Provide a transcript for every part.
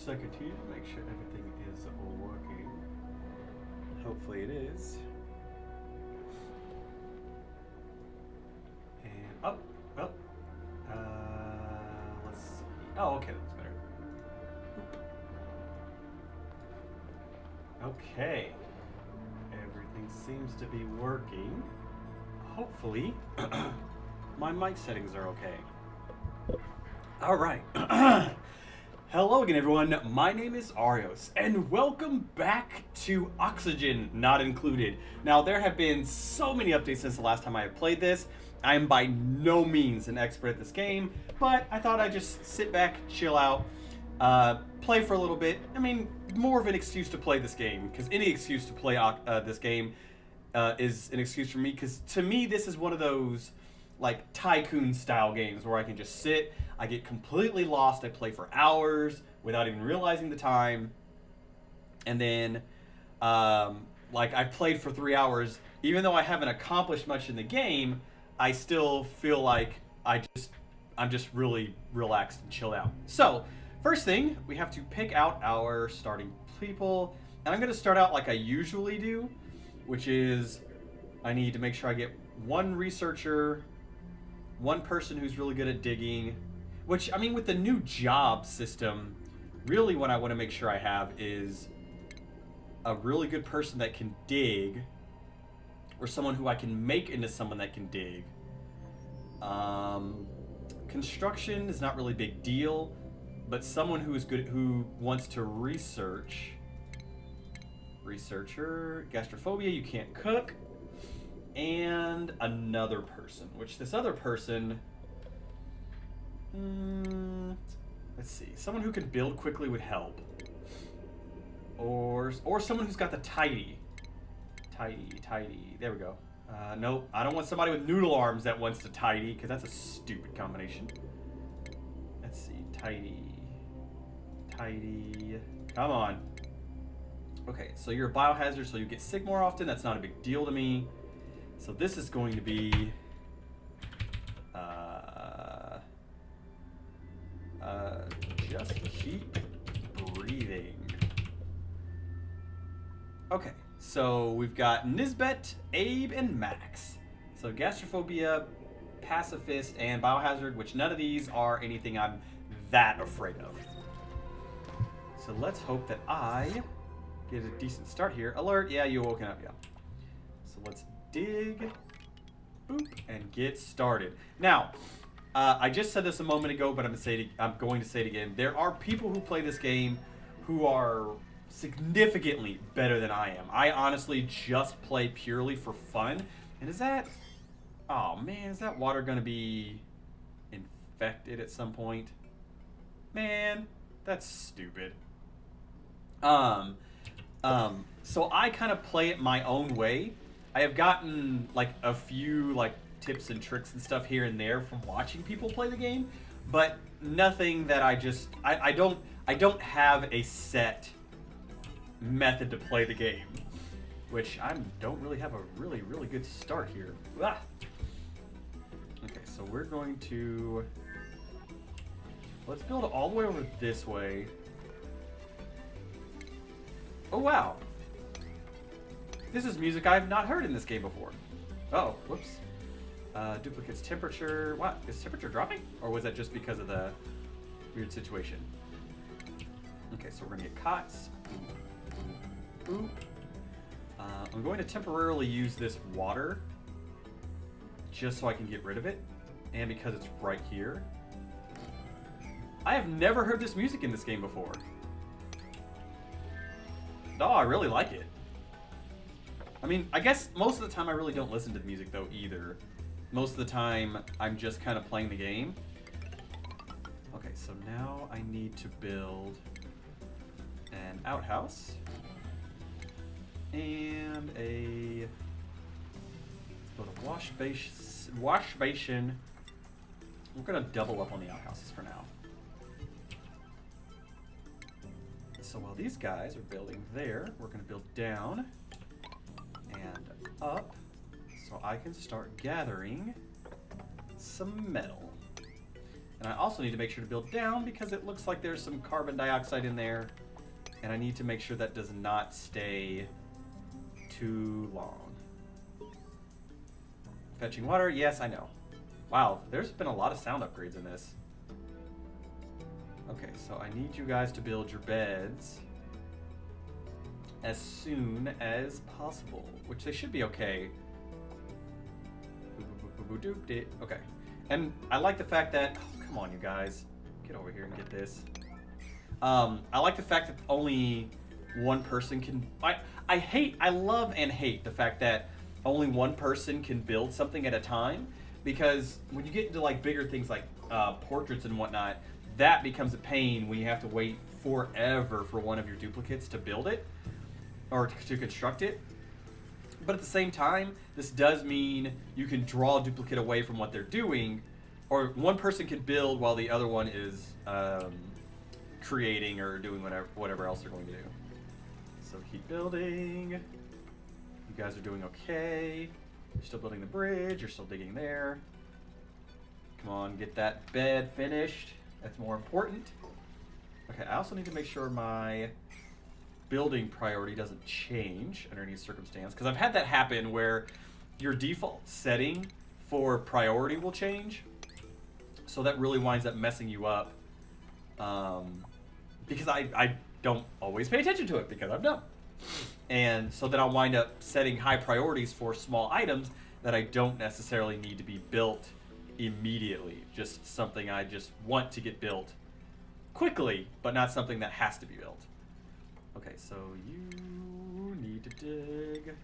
second here to make sure everything is working. Hopefully it is. And oh, well, let's see. Oh, okay, that's better. Okay, everything seems to be working. Hopefully, my mic settings are okay. All right. Hello again, everyone. My name is Arios, and welcome back to Oxygen Not Included. Now, there have been so many updates since the last time I have played this. I am by no means an expert at this game, but I thought I'd just sit back, chill out, play for a little bit. I mean, more of an excuse to play this game, because any excuse to play this game is an excuse for me, because to me, this is one of those like tycoon style games where I can just sit, I get completely lost, I play for hours without even realizing the time, and then like I played for 3 hours, even though I haven't accomplished much in the game, I still feel like I'm just really relaxed and chilled out. So first thing, we have to pick out our starting people, and I'm going to start out like I usually do, which is I need to make sure I get one researcher, one person who's really good at digging, which, I mean, with the new job system, really what I want to make sure I have is a really good person that can dig, or someone who I can make into someone that can dig. Construction is not really a big deal, but someone who is good, who wants to research. Researcher, gastrophobia, you can't cook. And another person, which this other person, let's see, someone who can build quickly would help, or someone who's got the tidy, there we go. Nope, I don't want somebody with noodle arms that wants to tidy, because that's a stupid combination. Let's see, tidy, come on. Okay, so you're a biohazard, so you get sick more often. That's not a big deal to me. So this is going to be just keep breathing. Okay, so we've got Nisbet, Abe, and Max. So gastrophobia, pacifist, and biohazard, which none of these are anything I'm that afraid of. So let's hope that I get a decent start here. Alert, yeah, you woken up, yeah. So let's dig, boop, and get started. Now, I just said this a moment ago, but I'm going to say it again. There are people who play this game who are significantly better than I am. I honestly just play purely for fun. And is that... Oh, man, is that water going to be infected at some point? Man, that's stupid. So I kind of play it my own way. I have gotten like a few like tips and tricks and stuff here and there from watching people play the game, but nothing that I don't have a set method to play the game, which I don't really have a really good start here. Ah. Okay, so we're going to, let's build all the way over this way. Oh wow. This is music I've not heard in this game before. Oh, whoops. Duplicates temperature. What? Is temperature dropping? Or was that just because of the weird situation? Okay, so we're gonna get cots. Boop. I'm going to temporarily use this water just so I can get rid of it. And because it's right here. I have never heard this music in this game before. Oh, I really like it. I mean, I guess most of the time I really don't listen to the music though either. Most of the time I'm just kind of playing the game. Okay, so now I need to build an outhouse and let's build a wash basin. We're gonna double up on the outhouses for now. So while these guys are building there, we're gonna build down and up so I can start gathering some metal. And I also need to make sure to build down because it looks like there's some carbon dioxide in there. And I need to make sure that does not stay too long. Fetching water, yes, I know. Wow, there's been a lot of sound upgrades in this. Okay, so I need you guys to build your beds as soon as possible, which they should be okay. Okay. And I like the fact that, oh, come on you guys, get over here and get this. I like the fact that only one person can, I love and hate the fact that only one person can build something at a time, because when you get into like bigger things like portraits and whatnot, that becomes a pain when you have to wait forever for one of your duplicates to build it or to construct it. But at the same time, this does mean you can draw a duplicate away from what they're doing, or one person can build while the other one is creating or doing whatever else they're going to do. So keep building. You guys are doing okay. You're still building the bridge. You're still digging there. Come on, get that bed finished. That's more important. Okay, I also need to make sure my building priority doesn't change under any circumstance, because I've had that happen where your default setting for priority will change, so that really winds up messing you up, because I don't always pay attention to it because I'm dumb, and so then I'll wind up setting high priorities for small items that I don't necessarily need to be built immediately, just something I just want to get built quickly, but not something that has to be built. Okay, so you need to dig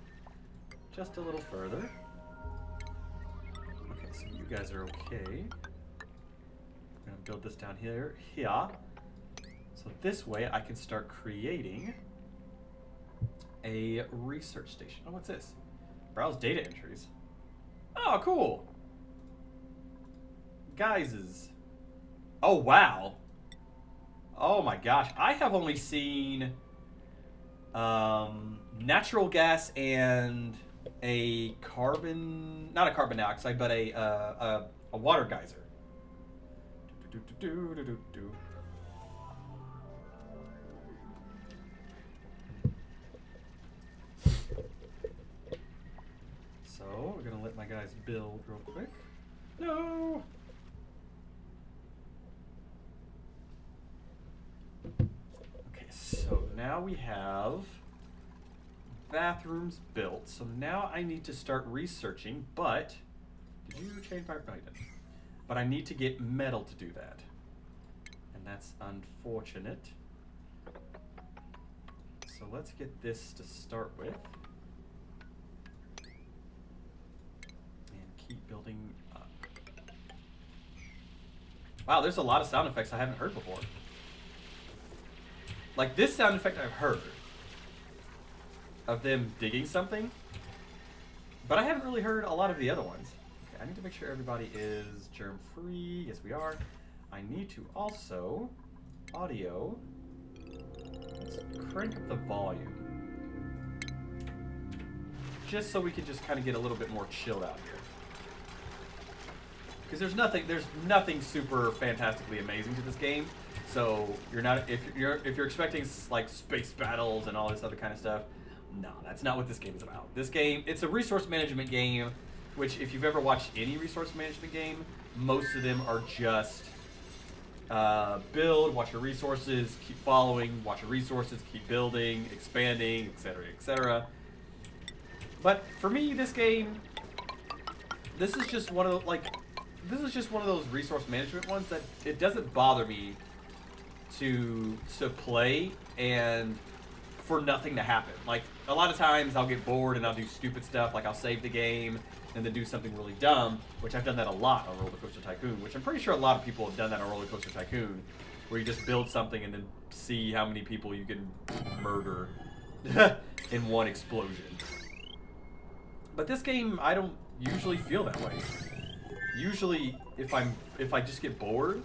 just a little further. Okay, so you guys are okay. I'm gonna build this down here. So this way I can start creating a research station. Oh, what's this? Browse data entries. Oh, cool. Guises. Oh, wow. Oh my gosh, I have only seen natural gas and a carbon, not a carbon dioxide, but a water geyser. So we're gonna let my guys build real quick. No. So now we have bathrooms built. So now I need to start researching, but did you change my item? But I need to get metal to do that. And that's unfortunate. So let's get this to start with. And keep building up. Wow, there's a lot of sound effects I haven't heard before. Like this sound effect I've heard of them digging something, but I haven't really heard a lot of the other ones. Okay, I need to make sure everybody is germ-free. Yes, we are. I need to also audio. Let's crank up the volume, just so we can just kind of get a little bit more chilled out here. Because there's nothing super fantastically amazing to this game. So you're not, if you're expecting like space battles and all this other kind of stuff, no, that's not what this game is about. This game, it's a resource management game, which if you've ever watched any resource management game, most of them are just build, watch your resources, keep following, watch your resources, keep building, expanding, etc., etc. But for me, this game, this is just one of those resource management ones that it doesn't bother me to play and for nothing to happen. Like a lot of times I'll get bored and I'll do stupid stuff, like I'll save the game and then do something really dumb, which I've done that a lot on Roller Coaster Tycoon, which I'm pretty sure a lot of people have done that on Roller Coaster Tycoon, where you just build something and then see how many people you can murder in one explosion. But this game, I don't usually feel that way. Usually, if I just get bored,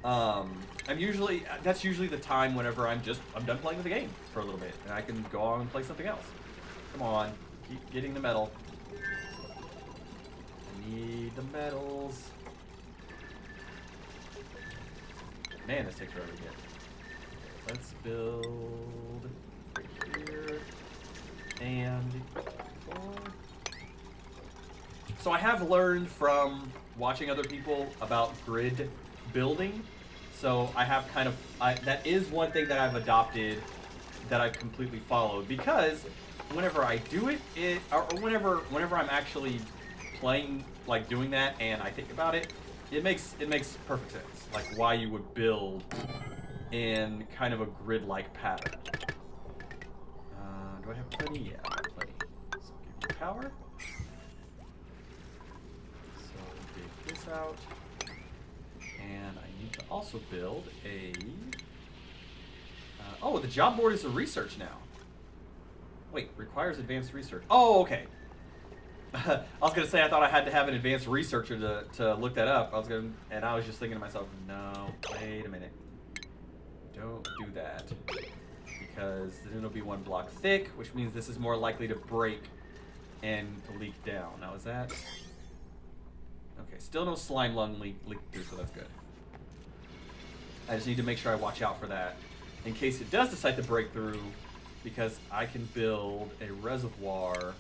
that's usually the time whenever I'm done playing with the game for a little bit, and I can go on and play something else. Come on, keep getting the metal. I need the metals. Man, this takes forever to get. Let's build right here. And... So I have learned from watching other people about grid building. So I have kind of... that is one thing that I've adopted that I've completely followed. Because whenever I do it, or whenever I'm actually playing, like doing that, and I think about it, it makes perfect sense. Like why you would build in kind of a grid-like pattern. Do I have plenty? Yeah, I have plenty. So give me power. So dig this out. And I need to also build a... oh, the job board is a research now. Wait, requires advanced research. Oh, okay. I was gonna say I thought I had to have an advanced researcher to look that up. And I was just thinking to myself, no, wait a minute. Don't do that. Because then it'll be 1 block thick, which means this is more likely to break and leak down. Now is that... Okay, still no slime lung leak through, so that's good. I just need to make sure I watch out for that in case it does decide to break through, because I can build a reservoir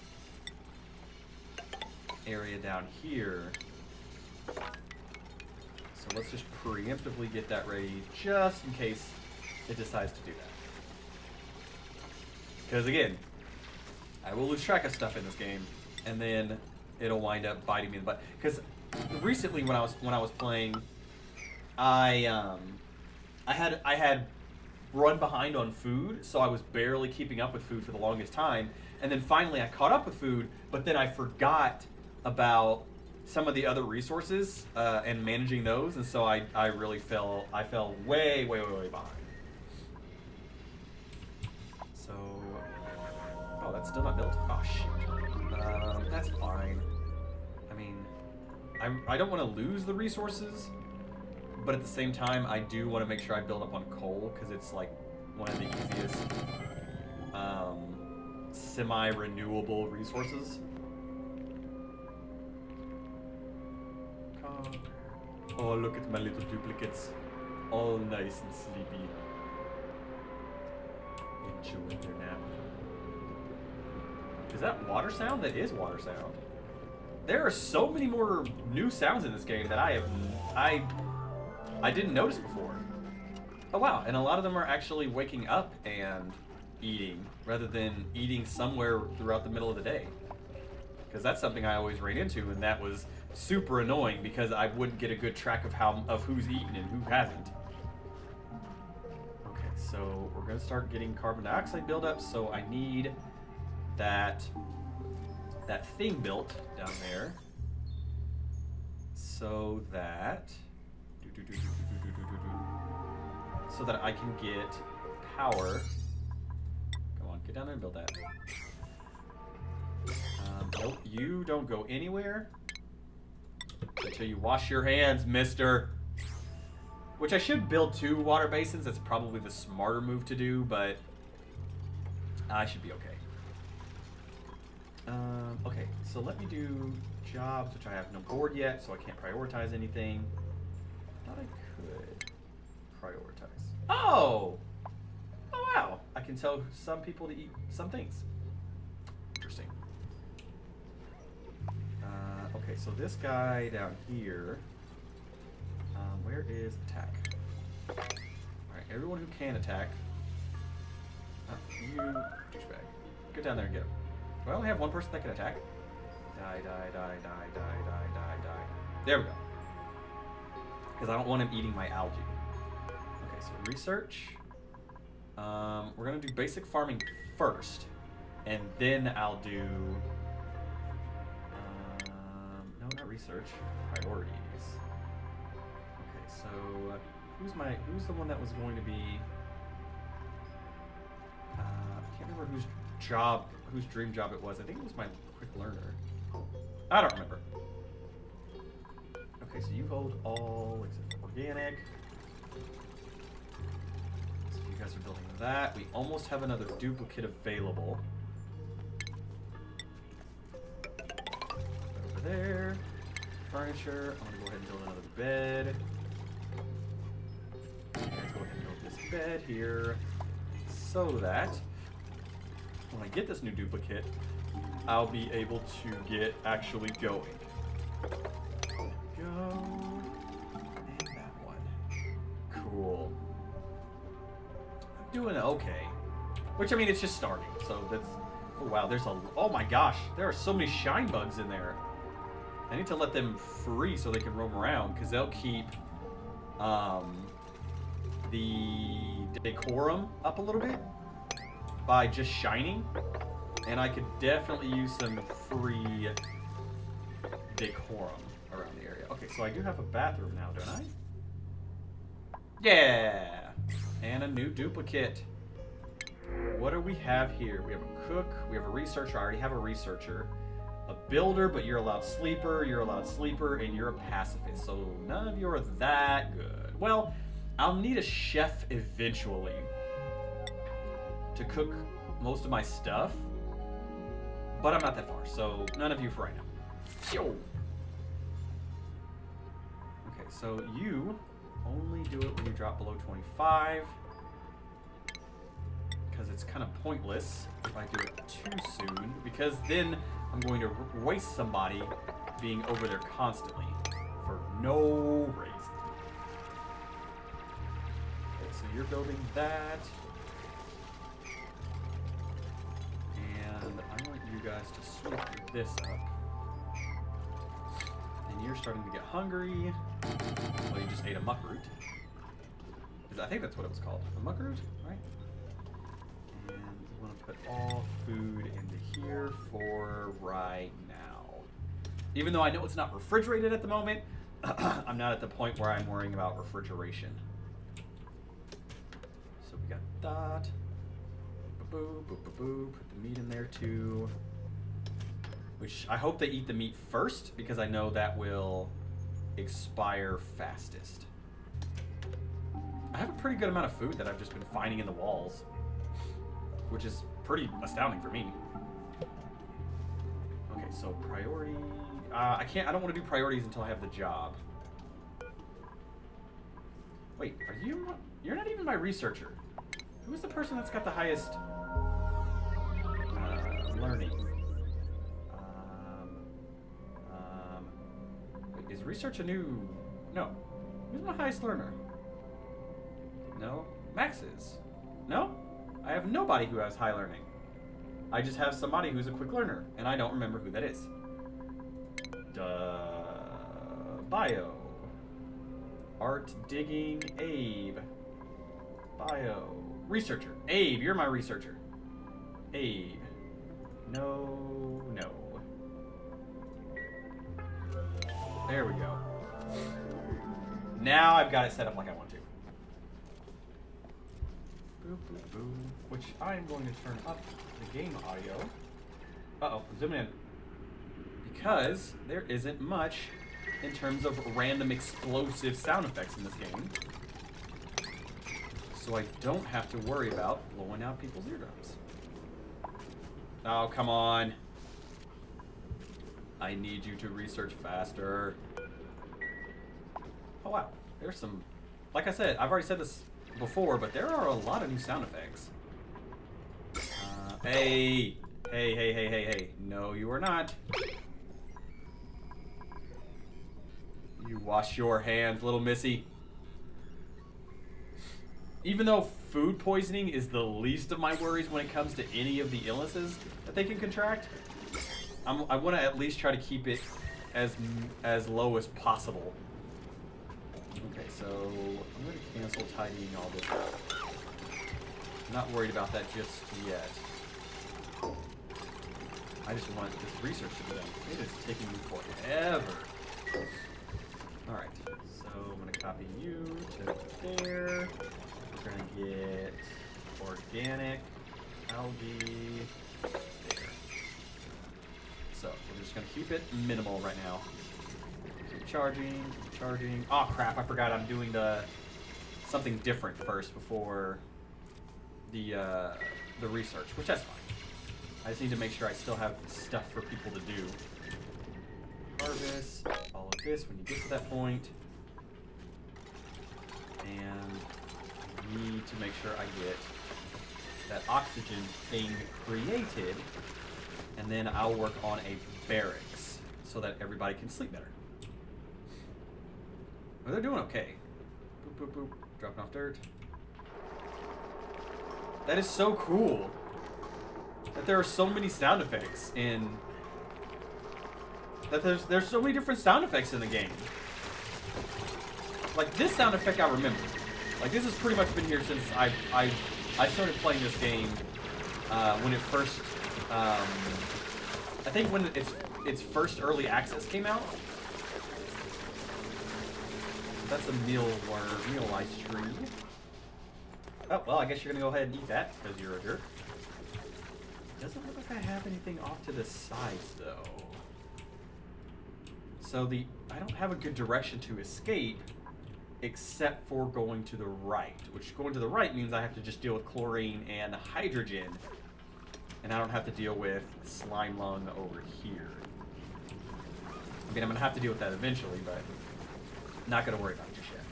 area down here. So let's just preemptively get that ready just in case it decides to do that. Because again, I will lose track of stuff in this game, and then it'll wind up biting me in the butt. Because recently, when I was playing, I had run behind on food, so I was barely keeping up with food for the longest time, and then finally I caught up with food, but then I forgot about some of the other resources and managing those, and so I really fell way behind. So, oh, that's still not built? Oh, shoot. That's fine. I mean, I don't want to lose the resources, but at the same time, I do want to make sure I build up on coal, because it's like one of the easiest semi-renewable resources. Oh, look at my little duplicates. All nice and sleepy. Enjoying their nap. Is that water sound? That is water sound. There are so many more new sounds in this game that I didn't notice before. Oh wow, and a lot of them are actually waking up and eating, rather than eating somewhere throughout the middle of the day. Because that's something I always ran into, and that was super annoying because I wouldn't get a good track of who's eaten and who hasn't. Okay, so we're gonna start getting carbon dioxide buildup, so I need that thing built down there, so that I can get power. Come on, get down there and build that. Nope, you don't go anywhere until you wash your hands, mister. Which I should build 2 water basins. That's probably the smarter move to do, but I should be okay. Okay, so let me do jobs, which I have no board yet, so I can't prioritize anything. I thought I could prioritize. Oh! Oh, wow. I can tell some people to eat some things. Interesting. Okay, so this guy down here, where is attack? Alright, everyone who can attack. You, douchebag. Get down there and get him. Do I only have one person that can attack? Die, die, die, die, die, die, die, die. There we go. Because I don't want him eating my algae. Okay, so research. We're going to do basic farming first. And then I'll do... no, not research. Priorities. Okay, so who's the one that was going to be... I can't remember whose dream job it was. I think it was my quick learner. I don't remember. Okay, so you hold all except for organic. So you guys are building that. We almost have another duplicate available. Over there. Furniture. I'm gonna go ahead and build another bed. bed here so that when I get this new duplicate, I'll be able to get actually going. Go. And that one. Cool. I'm doing okay. Which, I mean, it's just starting, so that's... Oh, wow, there's a... Oh, my gosh. There are so many shine bugs in there. I need to let them free so they can roam around, because they'll keep the decorum up a little bit by just shining. And I could definitely use some free decorum around the area. Okay, so I do have a bathroom now, don't I? Yeah! And a new duplicate. What do we have here? We have a cook, we have a researcher. I already have a researcher. A builder, but you're allowed sleeper, and you're a pacifist. So none of you are that good. Well, I'll need a chef eventually to cook most of my stuff. But I'm not that far, so none of you for right now. Yo. Okay, so you only do it when you drop below 25. Because it's kind of pointless if I do it too soon. Because then I'm going to waste somebody being over there constantly for no reason. Okay, so you're building that. And I want you guys to sweep this up. And you're starting to get hungry. Well, you just ate a muck root. I think that's what it was called. A muck root, right? And we want to put all food into here for right now. Even though I know it's not refrigerated at the moment, I'm not at the point where I'm worrying about refrigeration. So we got that. Boop, boop, boop, boop. Put the meat in there too. Which I hope they eat the meat first, because I know that will expire fastest. I have a pretty good amount of food that I've just been finding in the walls, which is pretty astounding for me. Okay, so priority... I don't want to do priorities until I have the job. Wait, are you... You're not even my researcher. Who's the person that's got the highest... learning? Wait, is research a new... No. Who's my highest learner? No? Max is. No? I have nobody who has high learning. I just have somebody who's a quick learner, and I don't remember who that is. Bio. Art, digging, Abe. Bio. Researcher. Abe, you're my researcher. Abe. No, no. There we go. Now I've got it set up like I want to. Boop, boop, boop. Which I am going to turn up the game audio. Uh-oh, I'm zooming in. Because there isn't much in terms of random explosive sound effects in this game. So I don't have to worry about blowing out people's eardrums. Oh, come on. I need you to research faster. Oh, wow. There's some... Like I said, I've already said this before, but there are a lot of new sound effects. Hey. Hey. No, you are not. You wash your hands, little missy. Even though food poisoning is the least of my worries when it comes to any of the illnesses that they can contract, I want to at least try to keep it as low as possible. Okay, so I'm going to cancel tidying all this up. I'm not worried about that just yet. I just want this research to be done. It is taking me forever. Alright, so I'm going to copy you to there. We're going to get organic, algae, there. So we're just going to keep it minimal right now. Keep charging. Oh crap, I forgot I'm doing something different first before the research, which that's fine. I just need to make sure I still have stuff for people to do. Harvest, all of this when you get to that point. And I need to to make sure I get that oxygen thing created, and then I'll work on a barracks so that everybody can sleep better. Well, they're doing okay. Boop, boop, boop. Dropping off dirt. That is so cool that there are so many sound effects in... That there's so many different sound effects in the game. Like, this sound effect I remember. Like, this has pretty much been here since I started playing this game when it first... I think when its first early access came out. That's a meal ice tree. Oh, well, I guess you're gonna go ahead and eat that, because you're a jerk. Doesn't look like I have anything off to the sides, though. So I don't have a good direction to escape, except for going to the right. Which, going to the right means I have to just deal with chlorine and hydrogen. And I don't have to deal with slime lung over here. I mean, I'm gonna have to deal with that eventually, but not gonna worry about it just yet.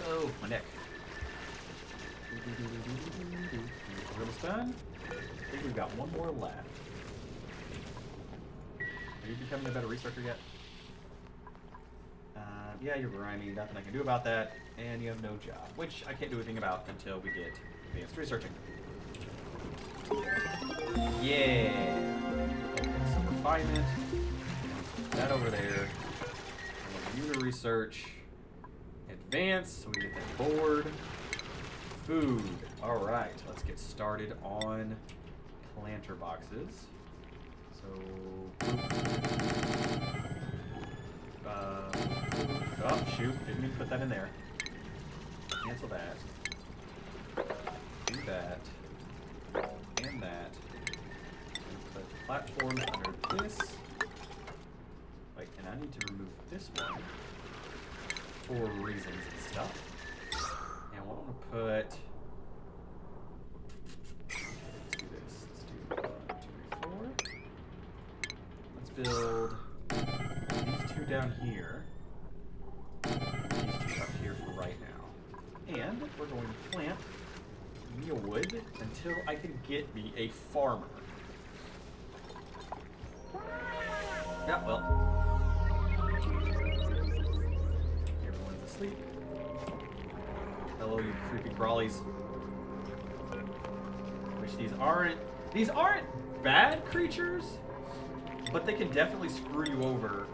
Oh, my neck. Almost done. I think we've got one more left. Are you becoming a better researcher yet? Yeah, you're grimy. Nothing I can do about that. And you have no job, which I can't do anything about until we get advanced researching. Yeah. Some refinement. That over there. I want you to research. Advance, so we get that board. Food. Alright, let's get started on planter boxes. So... oh, shoot. Didn't mean to put that in there. Cancel that. Do that. And that. And put platforms under this. Wait, and I need to remove this one for reasons and stuff. And I want to put... Let's do this. Let's do 1, 2, 3, 4. Let's build these two down here. These two up here for right now. And we're going to plant meal wood until I can get me a farmer. Yeah, well. Everyone's asleep. Hello, you creepy crawlies. Which these aren't bad creatures, but they can definitely screw you over.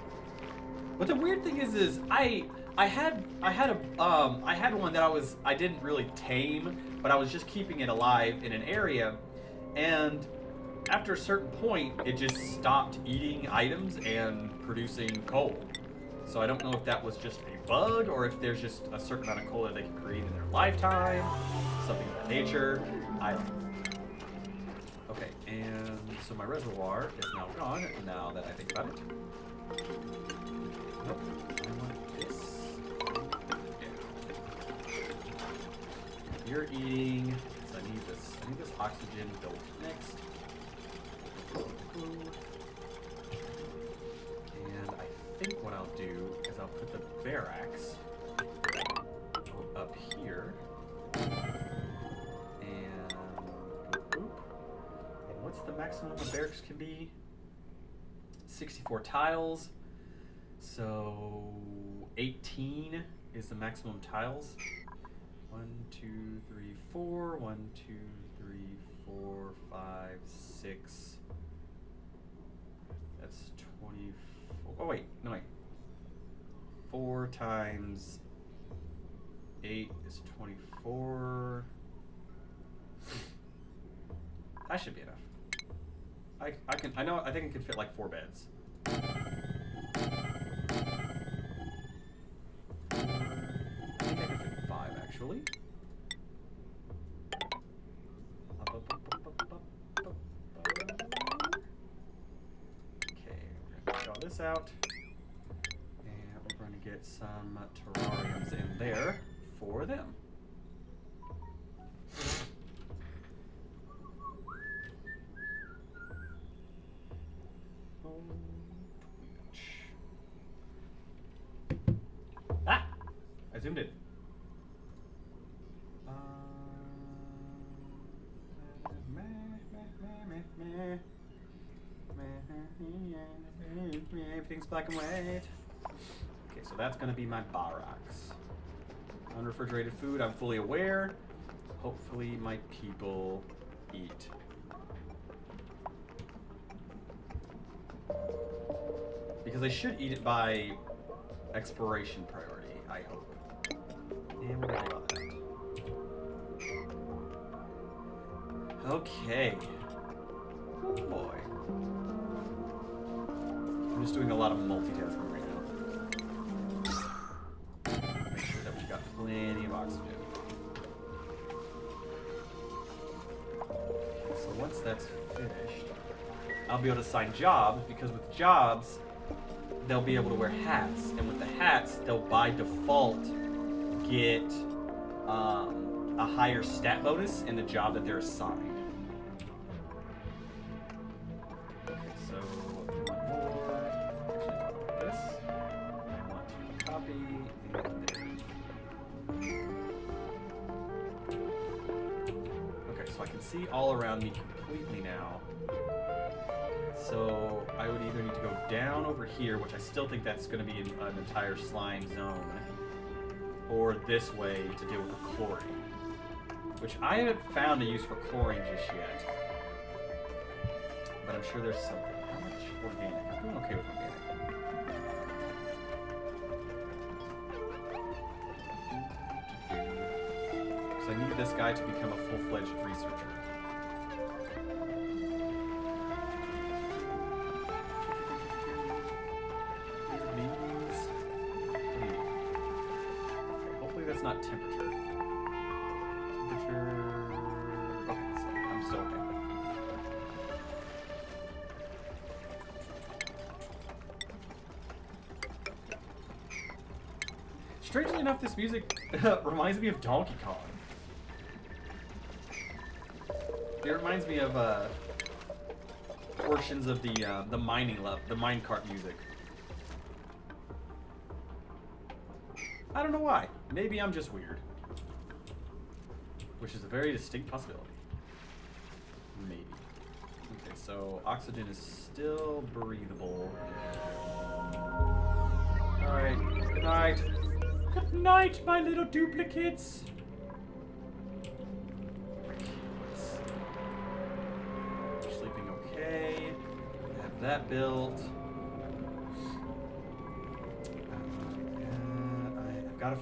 But the weird thing is I had one that I didn't really tame, but I was just keeping it alive in an area, and after a certain point, it just stopped eating items and producing coal. So I don't know if that was just a bug, or if there's just a certain amount of coal that they can create in their lifetime, something of that nature. I don't know. Okay, and so my reservoir is now gone, now that I think about it. Nope, I want this. Yeah. You're eating, so I need this oxygen built next. And I think what I'll do is I'll put the barracks up here. And boop, boop. And what's the maximum a barracks can be? 64 tiles. So 18 is the maximum tiles. 1, 2, 3, 4. 1, 2, 3, 4, 5, 6. That's 24. Oh wait, no wait. 4 times 8 is 24. That should be enough. I think it can fit like 4 beds. I think I can fit 5 actually. Okay, we're gonna draw this out. And we're going to get some terrariums in there for them. Ah! I zoomed in. Everything's black and white. Okay, so that's gonna be my barracks. Unrefrigerated food, I'm fully aware. Hopefully my people eat. Because they should eat it by expiration priority, I hope. And we're gonna do all that. Okay. Oh boy. I'm just doing a lot of multitasking right now. Make sure that we've got plenty of oxygen. So once that's finished, I'll be able to assign jobs, because with jobs, they'll be able to wear hats. And with the hats, they'll by default get a higher stat bonus in the job that they're assigned. Okay, so one more. Actually, I want this. I want to copy and there. Okay, so I can see all around me completely now. So I would either need to go down over here, which I still think that's going to be an entire slime zone, or this way to deal with the chlorine, which I haven't found a use for chlorine just yet. But I'm sure there's something. How much organic? I'm doing okay with organic. Because I need this guy to become a full-fledged researcher. That's not temperature. Temperature. Okay, so I'm still okay. Strangely enough, this music reminds me of Donkey Kong. It reminds me of portions of the minecart music. I don't know why. Maybe I'm just weird. Which is a very distinct possibility. Maybe. Okay, so oxygen is still breathable. Alright, good night. Good night, my little duplicates. They're sleeping okay. Have that built.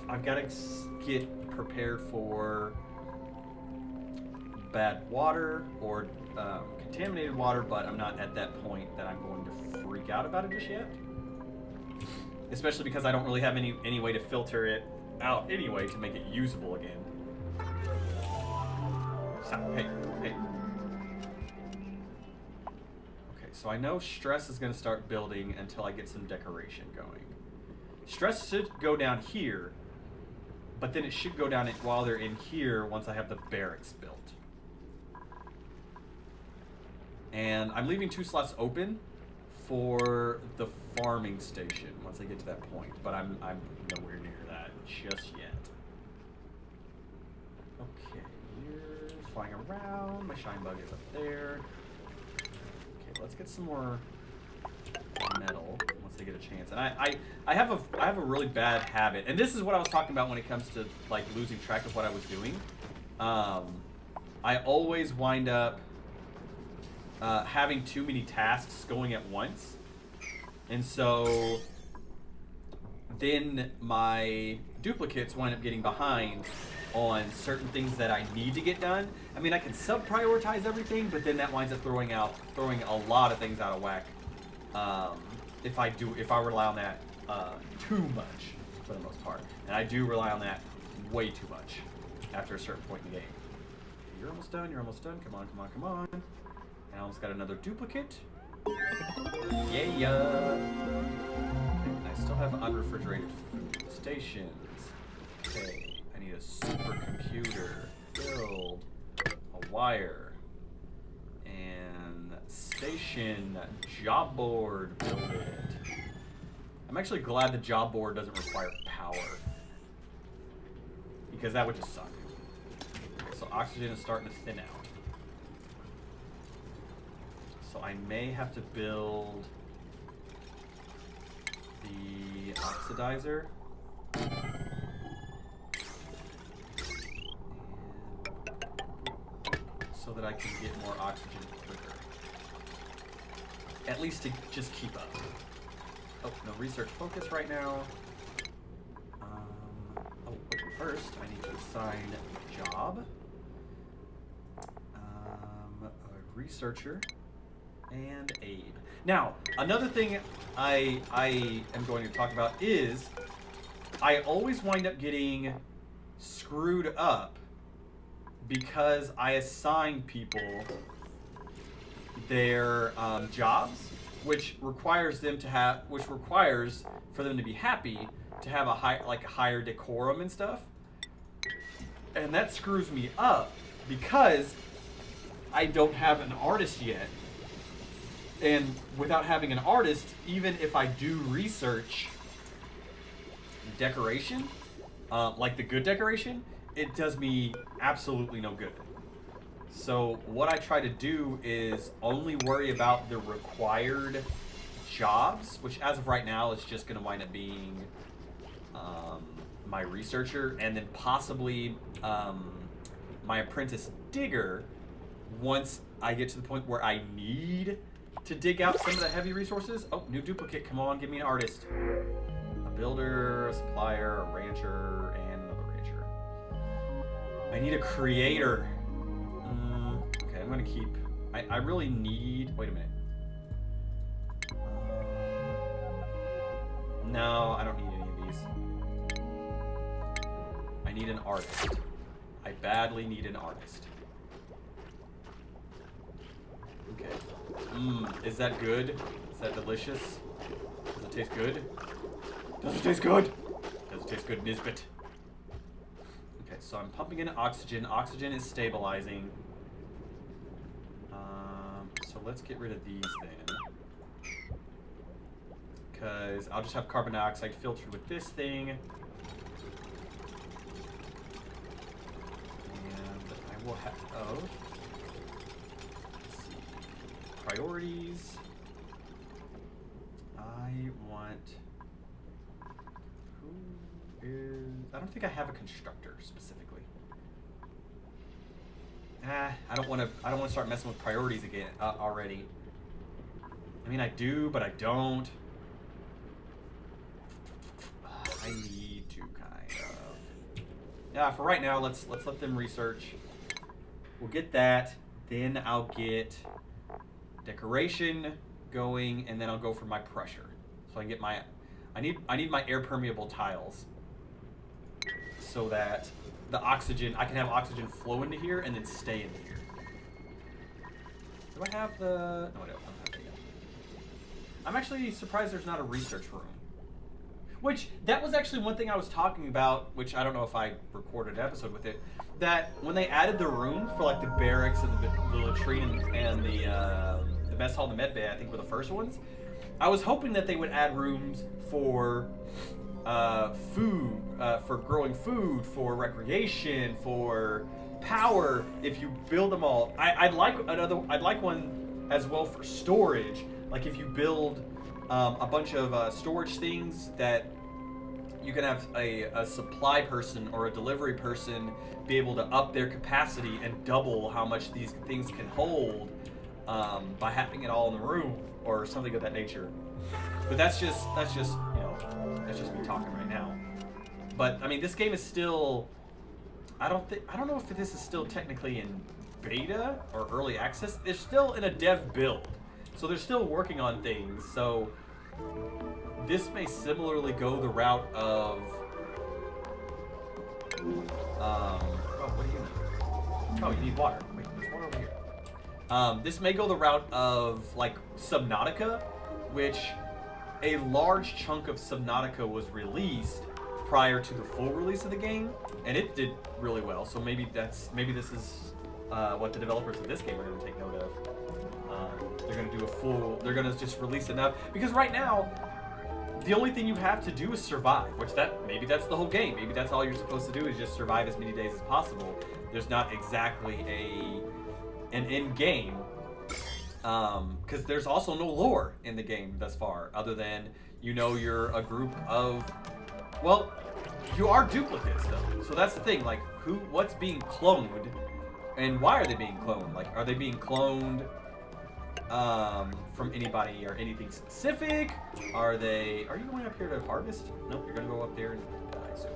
I've got to get prepared for bad water or contaminated water, but I'm not at that point that I'm going to freak out about it just yet. Especially because I don't really have any way to filter it out anyway to make it usable again. Stop. Hey. Okay, so I know stress is going to start building until I get some decoration going. Stress should go down here, but then it should go down while they're in here once I have the barracks built. And I'm leaving 2 slots open for the farming station once I get to that point, but I'm nowhere near that just yet. Okay, you're flying around. My shine bug is up there. Okay, let's get some more metal once they get a chance. And I have a really bad habit, and this is what I was talking about when it comes to like losing track of what I was doing. I always wind up having too many tasks going at once, and so then my duplicates wind up getting behind on certain things that I need to get done. I mean, I can sub-prioritize everything, but then that winds up throwing a lot of things out of whack. If I rely on that too much for the most part, and I do rely on that way too much after a certain point in the game. You're almost done. You're almost done. Come on, come on, come on. And I almost got another duplicate. Yeah. Okay, and I still have unrefrigerated food stations. Okay, I need a supercomputer. Build a wire. And station job board. Build it. I'm actually glad the job board doesn't require power, because that would just suck. Okay, so oxygen is starting to thin out. So I may have to build the oxidizer. So that I can get more oxygen quicker. At least to just keep up. Oh, no research focus right now. First, I need to assign a job. A researcher. And Abe. Now, another thing I am going to talk about is I always wind up getting screwed up because I assign people their jobs, which requires them to have, which requires for them to be happy to have a higher decorum and stuff, and that screws me up because I don't have an artist yet, and without having an artist, even if I do research decoration, like the good decoration, it does me absolutely no good. So what I try to do is only worry about the required jobs, which as of right now is just going to wind up being my researcher, and then possibly my apprentice digger once I get to the point where I need to dig out some of the heavy resources. Oh, new duplicate, come on, give me an artist. A builder, a supplier, a rancher, and another rancher. I need a creator. Okay, I'm gonna keep, I really need, wait a minute. No, I don't need any of these. I need an artist. I badly need an artist. Okay. Is that good? Is that delicious? Does it taste good? Does it taste good? Does it taste good, Nisbet? Okay, so I'm pumping in oxygen. Oxygen is stabilizing. So let's get rid of these then. Because I'll just have carbon dioxide filtered with this thing. And I will have, priorities. I want, who is, I don't think I have a constructor specifically. I don't want to start messing with priorities again already. I mean, I do, but I don't. I need to kind of. Yeah, for right now, let's let them research. We'll get that. Then I'll get decoration going, and then I'll go for my pressure. So I can get my, I need my air permeable tiles so that the oxygen, I can have oxygen flow into here and then stay into here. Do I have the, no I don't have that yet. I'm actually surprised there's not a research room. Which, that was actually one thing I was talking about, which I don't know if I recorded an episode with it, that when they added the room for like the barracks and the latrine and the mess hall and the med bay, I think were the first ones, I was hoping that they would add rooms for food, for growing food, for recreation, for power, if you build them all. I'd like one as well for storage, like if you build a bunch of storage things that you can have a supply person or a delivery person be able to up their capacity and double how much these things can hold by having it all in the room or something of that nature. But that's just you know, that's just me talking right now. But I mean, this game is still, I don't know if this is still technically in beta or early access. It's still in a dev build. So they're still working on things, so this may similarly go the route of, oh, what do you need? Oh, you need water. Wait, there's one over here. This may go the route of, like, Subnautica, which a large chunk of Subnautica was released prior to the full release of the game, and it did really well, so maybe this is what the developers of this game are going to take note of. They're going to do they're going to just release enough, because right now, the only thing you have to do is survive, which maybe that's the whole game. Maybe that's all you're supposed to do is just survive as many days as possible. There's not exactly an end game, because there's also no lore in the game thus far, other than You know you're a group of, well, you are duplicates though. So that's the thing, like what's being cloned and why are they being cloned? Like, are they being cloned from anybody or anything specific? Are you going up here to harvest? Nope, you're gonna go up there and die soon.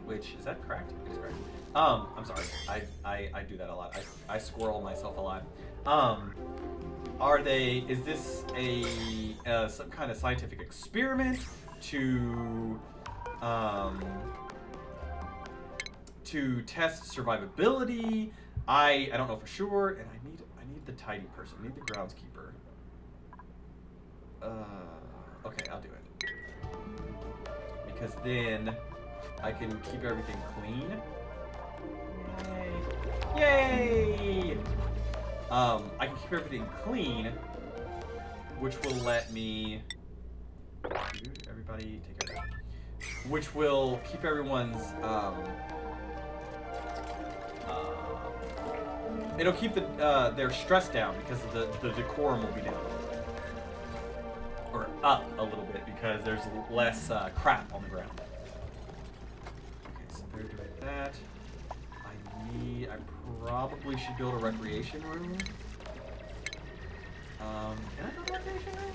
Which, is that correct? It is correct. I'm sorry. I do that a lot. I squirrel myself a lot. Is this some kind of scientific experiment to test survivability? I don't know for sure, and I need the tidy person. I need the groundskeeper. Okay, I'll do it. Because then I can keep everything clean. Yay! I can keep everything clean, which will let me. Everybody take care of that. Which will keep everyone's. It'll keep their stress down because the decorum will be down. Or up a little bit because there's less crap on the ground. Okay, so they're doing that. I probably should build a recreation room. Can I build a recreation room?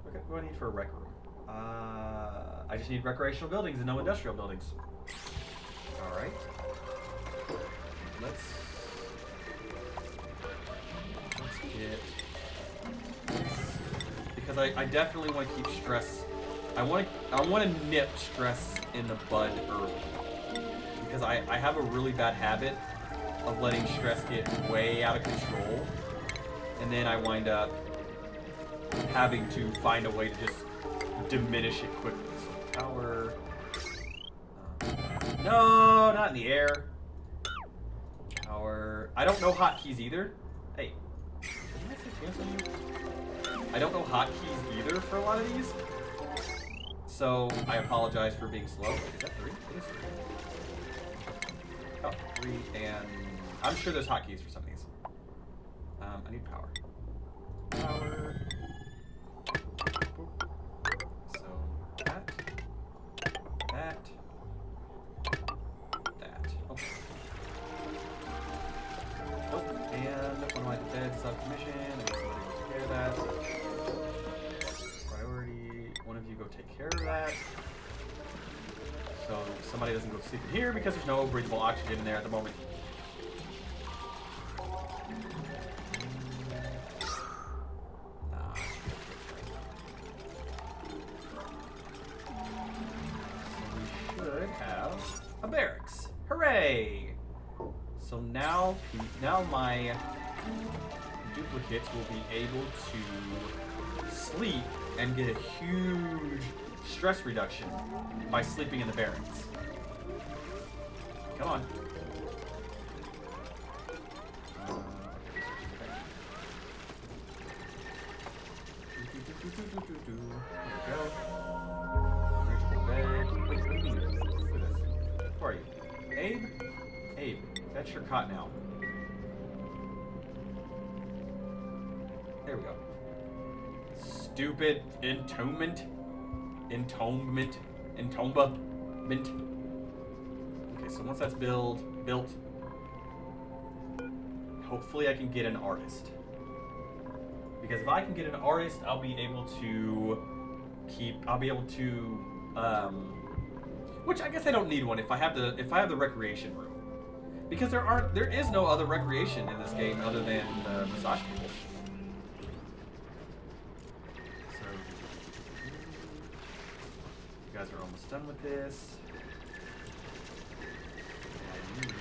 What do I need for a rec room? I just need recreational buildings and no industrial buildings. Alright. Let's get this. Because I definitely want to keep stress. I want to nip stress in the bud early. Because I have a really bad habit of letting stress get way out of control, and then I wind up having to find a way to just diminish it quickly. So power. No, not in the air. Power. I don't know hotkeys either. Hey, didn't I say chance on you? I don't know hotkeys either for a lot of these. So I apologize for being slow. Is that 3? It is 3. Oh, 3, and I'm sure there's hotkeys for some of these. I need power. Power. So that. Okay. Oh, and one of my beds out of commission. I guess somebody will take care of that. Priority. One of you go take care of that. So somebody doesn't go sleep in here because there's no breathable oxygen in there at the moment. So we should have a barracks. Hooray! So now my duplicates will be able to sleep and get a huge stress reduction by sleeping in the barracks. Come on. There we go. Reachable bed. Wait, what do you mean? Look at this. Who are you? Abe? Abe, that's your cot now. There we go. Stupid entombment. Entombment. Okay, so once that's built, hopefully I can get an artist. Because if I can get an artist, I'll be able to which I guess I don't need one if I have the recreation room. Because there is no other recreation in this game other than massage tables. So you guys are almost done with this. I need to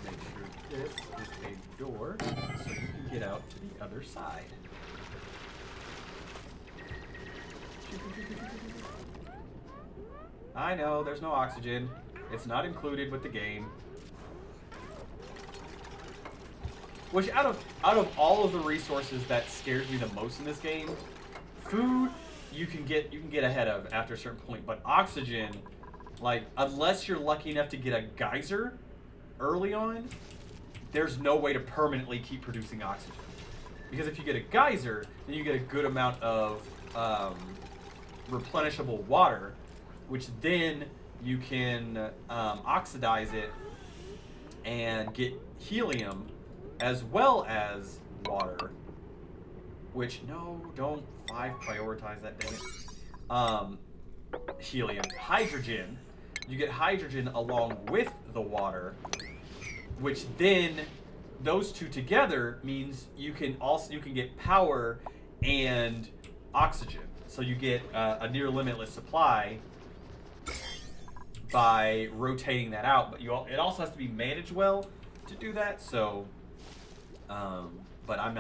make sure this is a door so you can get out to the other side. I know, there's no oxygen. It's not included with the game. Which out of all of the resources that scares me the most in this game, food you can get ahead of after a certain point, but oxygen, like unless you're lucky enough to get a geyser early on, there's no way to permanently keep producing oxygen. Because if you get a geyser, then you get a good amount of replenishable water, which then you can oxidize it and get helium as well as water. Which, no, don't 5 prioritize that, dang it. Helium. Hydrogen. You get hydrogen along with the water, which then those two together means you can get power and oxygen. So you get a near limitless supply by rotating that out, but it also has to be managed well to do that. So, but I'm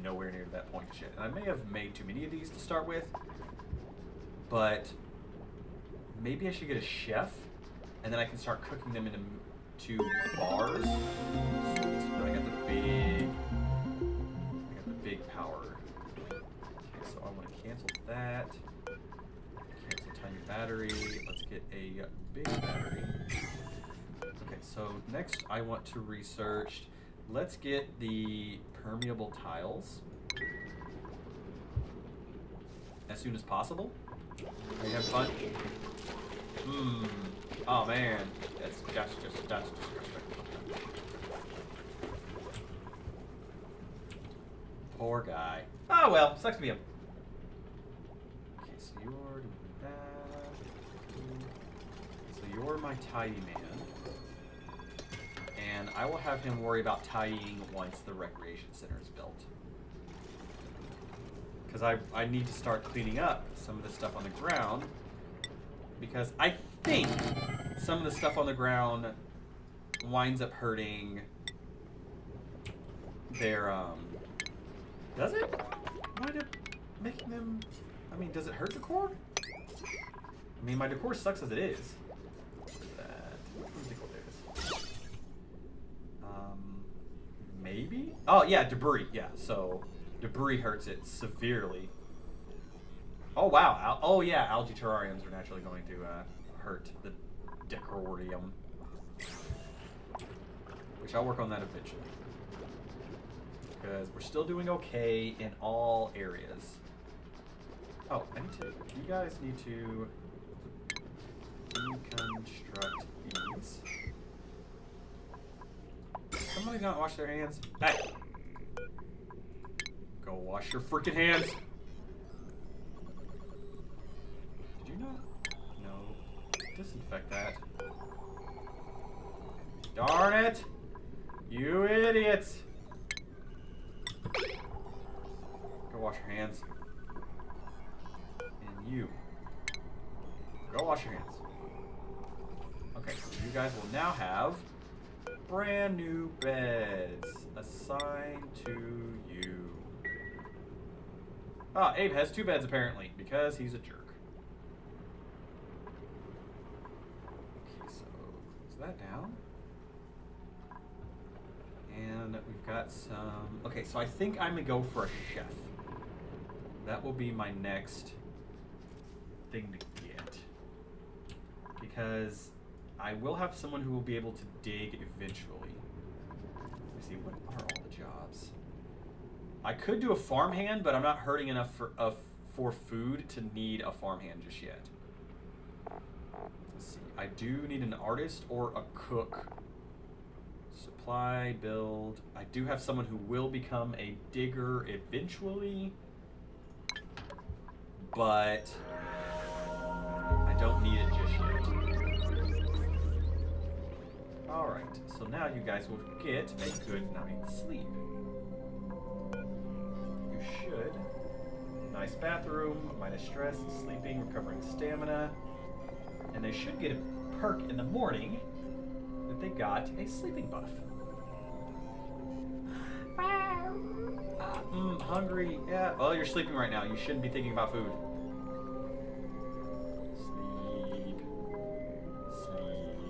nowhere near that point yet. And I may have made too many of these to start with, but maybe I should get a chef, and then I can start cooking them into bars. So I got the big power. Okay, so I want to cancel that. Cancel tiny battery. Let's get a big battery. Okay, so next I want to research. Let's get the permeable tiles as soon as possible. Are you having fun? Oh man, that's just. Poor guy. Oh well, sucks to be him. Okay, so you're doing that. So you're my tidy man. And I will have him worry about tidying once the recreation center is built. Because I need to start cleaning up some of the stuff on the ground. Because I think some of the stuff on the ground winds up hurting their, does it? Wind up making them, I mean, does it hurt decor? I mean, my decor sucks as it is. What is that? Let me think what it is. Maybe? Oh, yeah, debris. Yeah, so debris hurts it severely. Oh, wow. Oh, yeah, algae terrariums are naturally going to hurt the decorium. Which I'll work on that eventually. Because we're still doing okay in all areas. Oh, you guys need to deconstruct these. Somebody not wash their hands? Hey! Go wash your freaking hands! Did you not? No. Disinfect that. Darn it! You idiots! Go wash your hands. And you. Go wash your hands. Okay, so you guys will now have brand new beds assigned to you. Ah, Abe has 2 beds apparently, because he's a jerk. Okay, so close that down. And we've got some... Okay, so I think I'm gonna go for a chef. That will be my next thing to get. Because I will have someone who will be able to dig eventually. Let me see, what are all the jobs? I could do a farmhand, but I'm not hurting enough for food to need a farmhand just yet. Let's see, I do need an artist or a cook. Supply, build. I do have someone who will become a digger eventually, but I don't need it just yet. Alright, so now you guys will get a good night's sleep. You should. Nice bathroom, minus stress, sleeping, recovering stamina. And they should get a perk in the morning that they got a sleeping buff. Hungry. Yeah, well, you're sleeping right now. You shouldn't be thinking about food. Sleep. Sleep.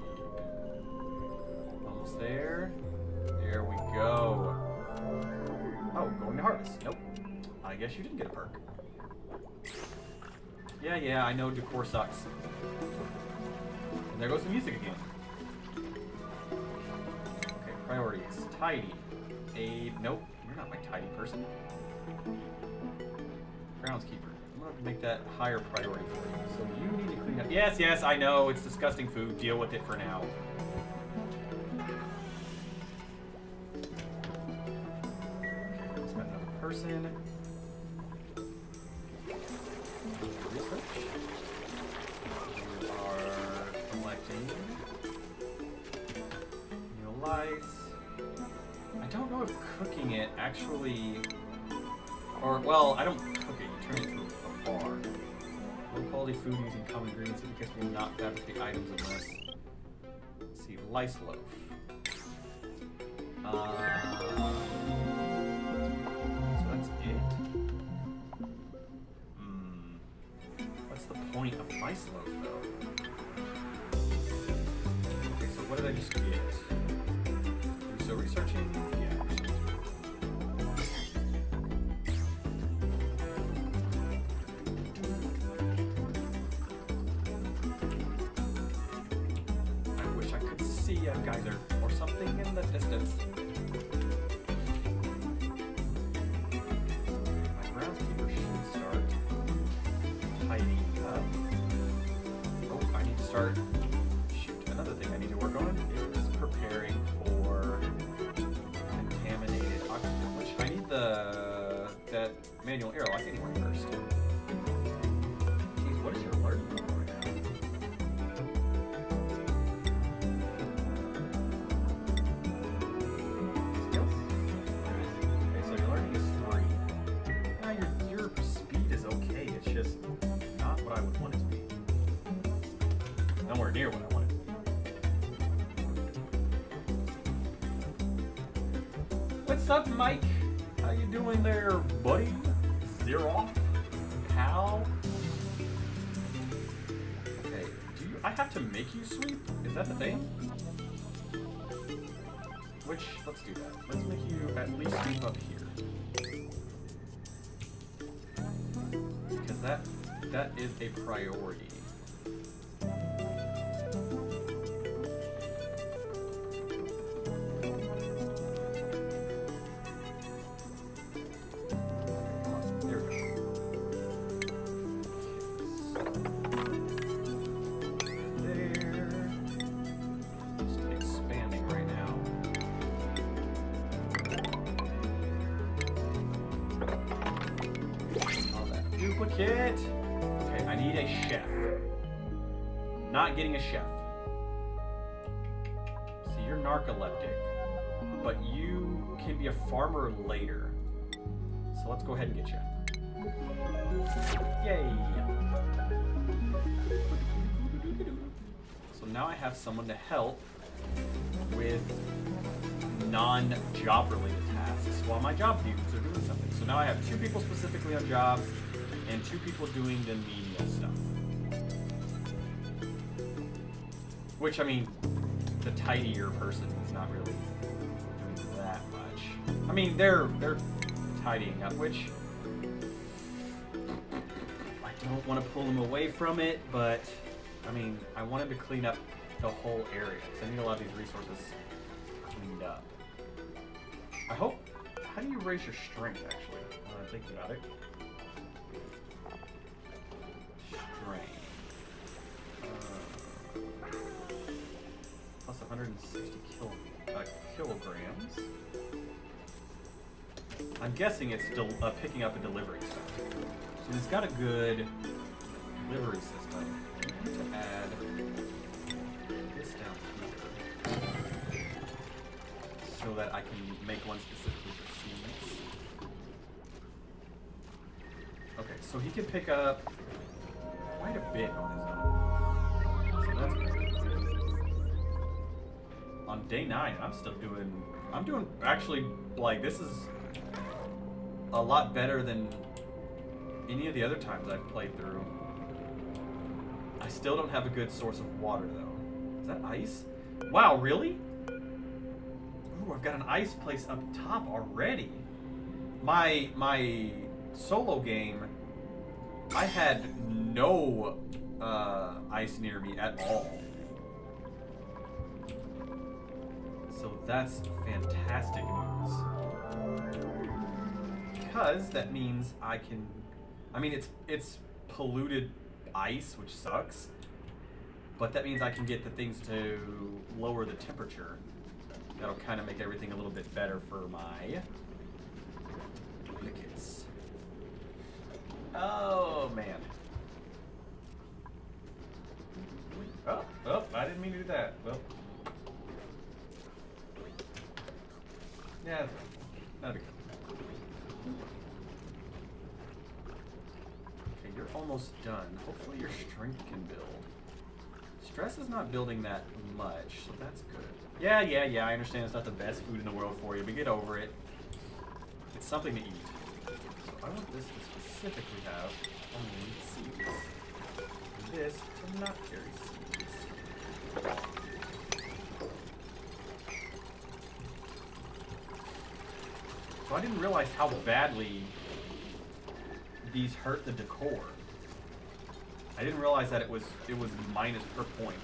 Almost there. There we go. Oh, going to harvest. Nope. I guess you didn't get a perk. Yeah, I know decor sucks. And there goes the music again. Okay, Priorities. Tidy. Nope, you're not my tidy person. Groundskeeper. I'm gonna make that higher priority for you. So you need to clean up. Yes, yes, I know. It's disgusting food. Deal with it for now. Okay, let's got another person. Research. You are collecting new lights. I don't know if cooking it actually, or well, I don't cook it. You turn it into a bar. Low quality food using common ingredients because we will not fabricate items unless. Let's see, lice loaf. So that's it. What's the point of lice loaf though? Okay, so what did I just get? So researching, yeah. I wish I could see a geyser or something in the distance. My groundskeeper should start tidying up. Oh, I need to start. Shoot, another thing I need to work on is preparing for contaminated oxygen, which I need that manual airlock anyway first. Jeez, what is your alert right now? Skills? Okay, so your learning is 3. Now your speed is okay, it's just not what I would want it to be. Nowhere near what I want it to be. What's up, Mike? How you doing there, buddy? Zeroff? Pal? Okay, I have to make you sweep? Is that the thing? Let's do that. Let's make you at least sweep up here. Because that is a priority. Duplicate. Okay, I need a chef. Not getting a chef. See, you're narcoleptic, but you can be a farmer later. So let's go ahead and get you. Yay! So now I have someone to help with non-job related tasks while my job dudes are doing something. So now I have 2 people specifically on jobs and 2 people doing the menial stuff. Which, I mean, the tidier person is not really doing that much. I mean, they're tidying up, which I don't want to pull them away from it, but I mean, I wanted to clean up the whole area because I need a lot of these resources cleaned up. I hope. How do you raise your strength, actually? When I think about it. Strength. Plus 160 kilograms. I'm guessing it's still picking up a delivery stuff. So it's got a good delivery system. I need to add this down here so that I can make one specifically for seeds. Okay, so he can pick up quite a bit on his own. So that's good. On day 9, I'm doing actually, like, this is a lot better than any of the other times I've played through. I still don't have a good source of water, though. Is that ice? Wow, really? Ooh, I've got an ice place up top already. My solo game, I had no ice near me at all. So So that's fantastic news. Because that means I can... I mean, it's polluted ice, which sucks. But that means I can get the things to lower the temperature. That'll kind of make everything a little bit better for my wickets. Oh, man. Oh, I didn't mean to do that. Well. Yeah, that'd be good. Okay, you're almost done. Hopefully your strength can build. Stress is not building that much, so that's good. Yeah, I understand it's not the best food in the world for you, but get over it. It's something to eat. So I want this to specifically have only seeds. And this to not carry seeds. So I didn't realize how badly these hurt the decor. I didn't realize that it was minus per point.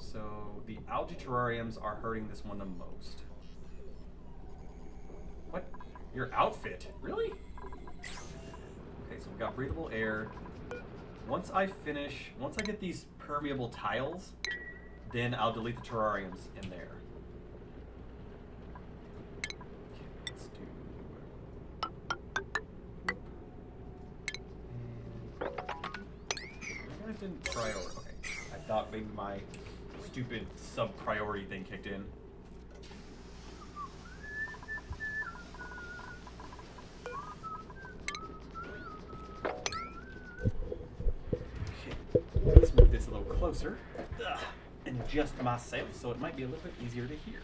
So the algae terrariums are hurting this one the most. What? Your outfit? Really? Okay, so we got breathable air. Once I get these permeable tiles, then I'll delete the terrariums in there. Didn't priority. Okay, I thought maybe my stupid sub-priority thing kicked in. Okay, let's move this a little closer and adjust myself so it might be a little bit easier to hear.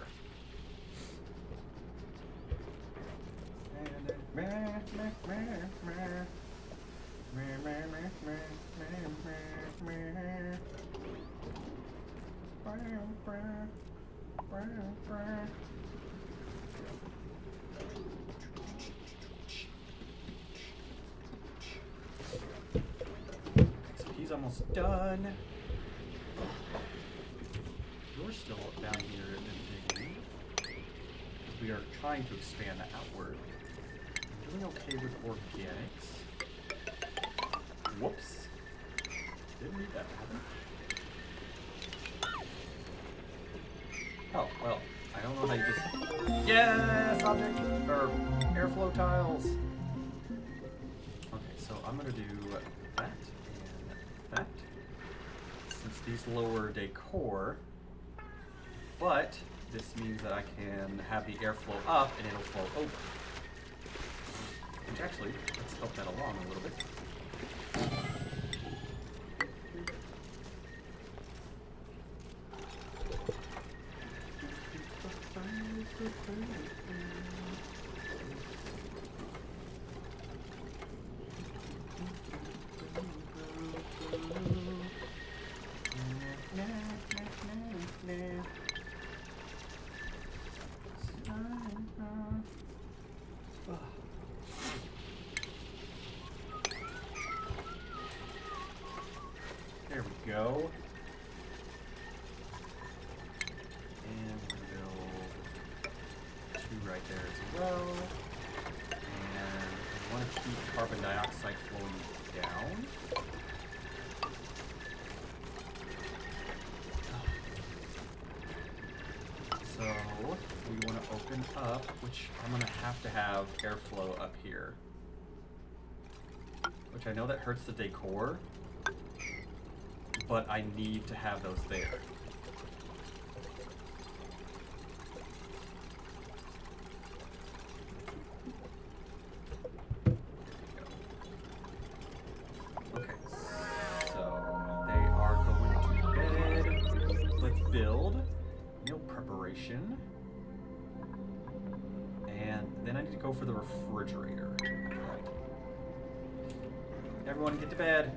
So he's almost done. You're still down here in the beginning. We are trying to expand outward. I'm doing okay with organics. Whoops. Didn't need that to happen. Oh, well, I don't know how you just... Yes! Object! Or airflow tiles! Okay, so I'm gonna do that and that. Since these lower decor, but this means that I can have the airflow up and it'll flow over. Which actually, let's help that along a little bit. There we go. And we're gonna build 2 right there as well. And we want to keep carbon dioxide flowing down. So we want to open up, which I'm going to have airflow up here. Which I know that hurts the decor, but I need to have those there. Okay, so they are going to bed. Let's build meal preparation. And then I need to go for the refrigerator. Right. Everyone get to bed.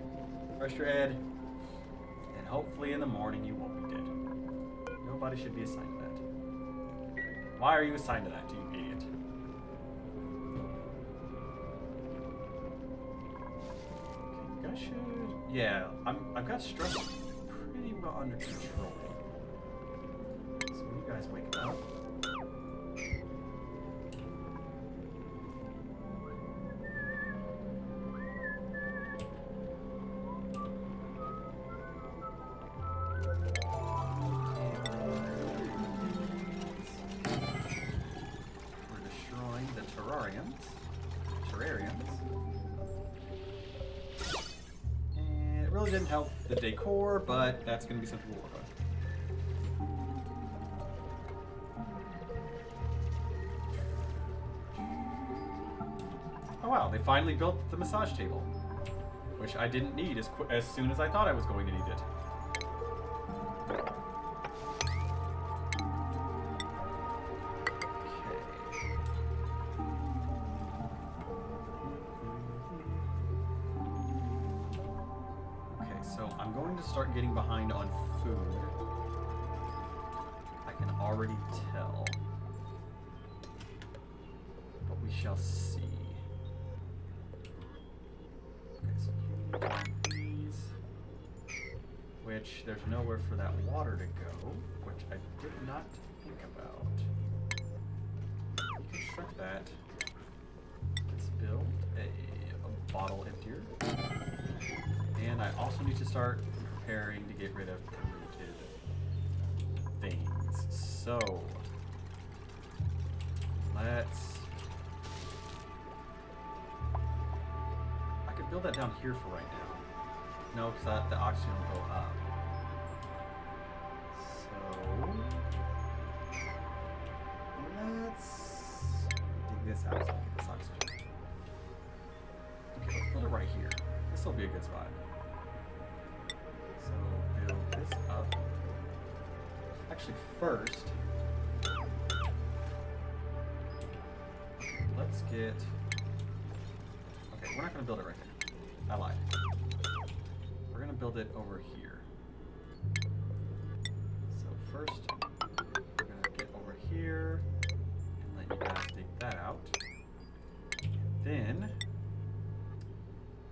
Brush your head. And hopefully in the morning you won't be dead. Nobody should be assigned to that. Why are you assigned to that, you idiot? Okay, you guys should... Yeah, I've got stress pretty well under control. guys waking up. We're destroying the terrariums. And it really didn't help the decor, but that's going to be something we'll work on. Oh wow, they finally built the massage table, which I didn't need as soon as I thought I was going to need it. Okay, so I'm going to start getting behind on food. I can already tell, but we shall see. These, which there's nowhere for that water to go, which I did not think about. Construct that. Let's build a bottle emptier. And I also need to start preparing to get rid of polluted things. So let's build that down here for right now. No, because the oxygen will go up. So let's dig this out so I can get this oxygen. Okay, let's build it right here. This will be a good spot. So build this up. Actually, first, let's get. Okay, we're not going to build it right there. I lied. We're gonna build it over here. So first, we're gonna get over here and let you guys dig that out. And then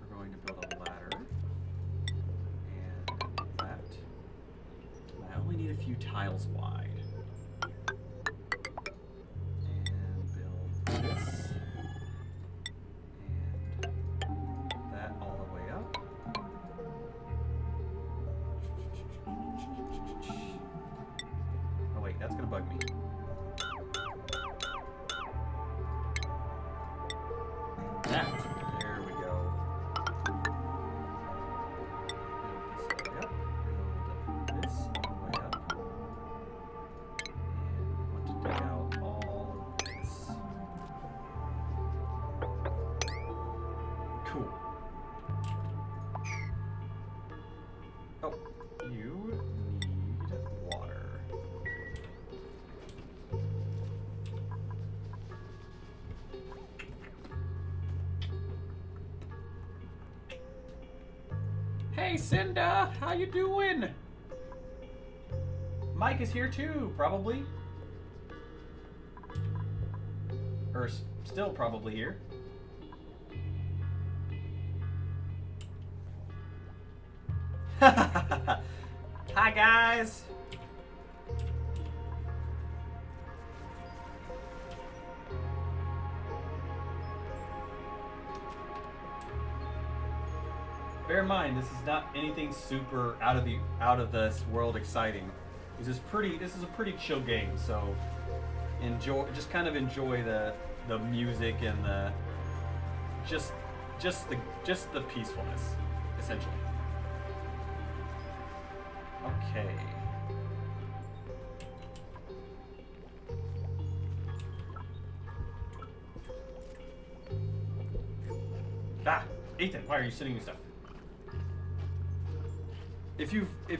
we're going to build a ladder and that. And I only need a few tiles wide. And build this. That's gonna bug me. That. There we go. Build this all the way up. Build this all the way up. And we want to dig out all this. Cool. Oh, you need water. Hey Cinda, how you doing? Mike is here too, probably. Or still probably here. Hi guys. Bear in mind, this is not anything super out of this world exciting. This is a pretty chill game, so just kind of enjoy the music and the just the peacefulness, essentially. Okay. Ah, Ethan, why are you sitting and stuff? If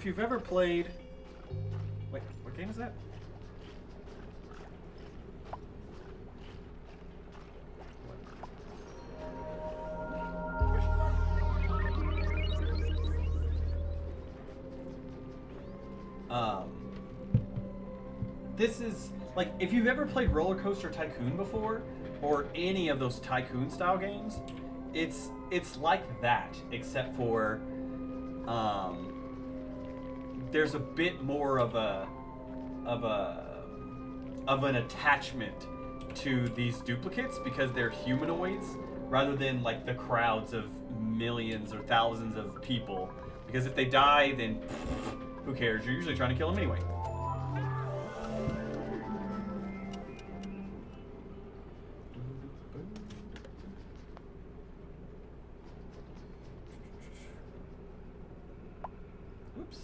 you've ever played, wait, what game is that? This is like if you've ever played Roller Coaster Tycoon before, or any of those tycoon style games, it's like that, except for there's a bit more of a of an attachment to these duplicates because they're humanoids rather than like the crowds of millions or thousands of people. Because if they die, then who cares? You're usually trying to kill them anyway. Oops.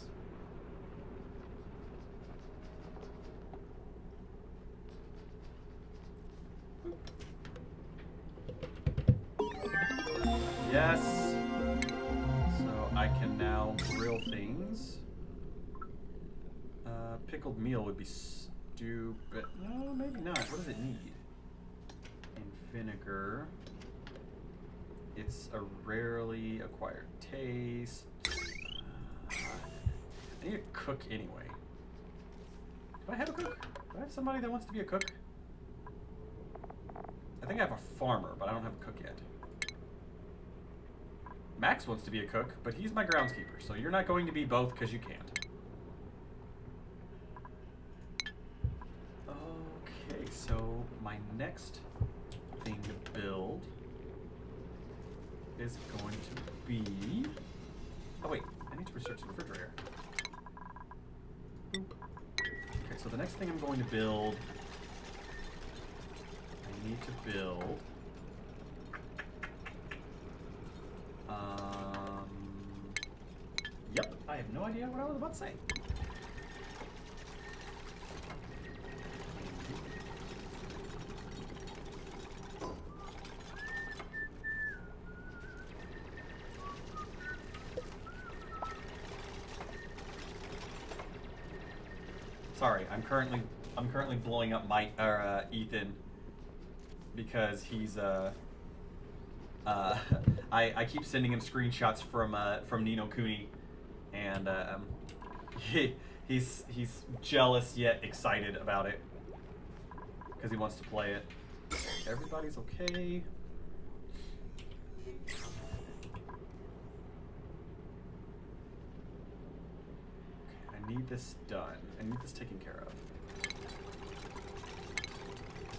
Yes. So I can now grill things. Pickled meal would be stupid. No, maybe not. What does it need? And vinegar. It's a rarely acquired taste. I need a cook anyway. Do I have a cook? Do I have somebody that wants to be a cook? I think I have a farmer, but I don't have a cook yet. Max wants to be a cook, but he's my groundskeeper, so you're not going to be both because you can't. Okay, so my next thing to build is going to be... Oh wait, I need to research the refrigerator. Boop. Okay, so the next thing I'm going to build... I need to build... Yep, I have no idea what I was about to say. Sorry, I'm currently blowing up Ethan because he's I keep sending him screenshots from Ni no Kuni, and he's jealous yet excited about it because he wants to play it. Everybody's okay. I need this done. I need this taken care of.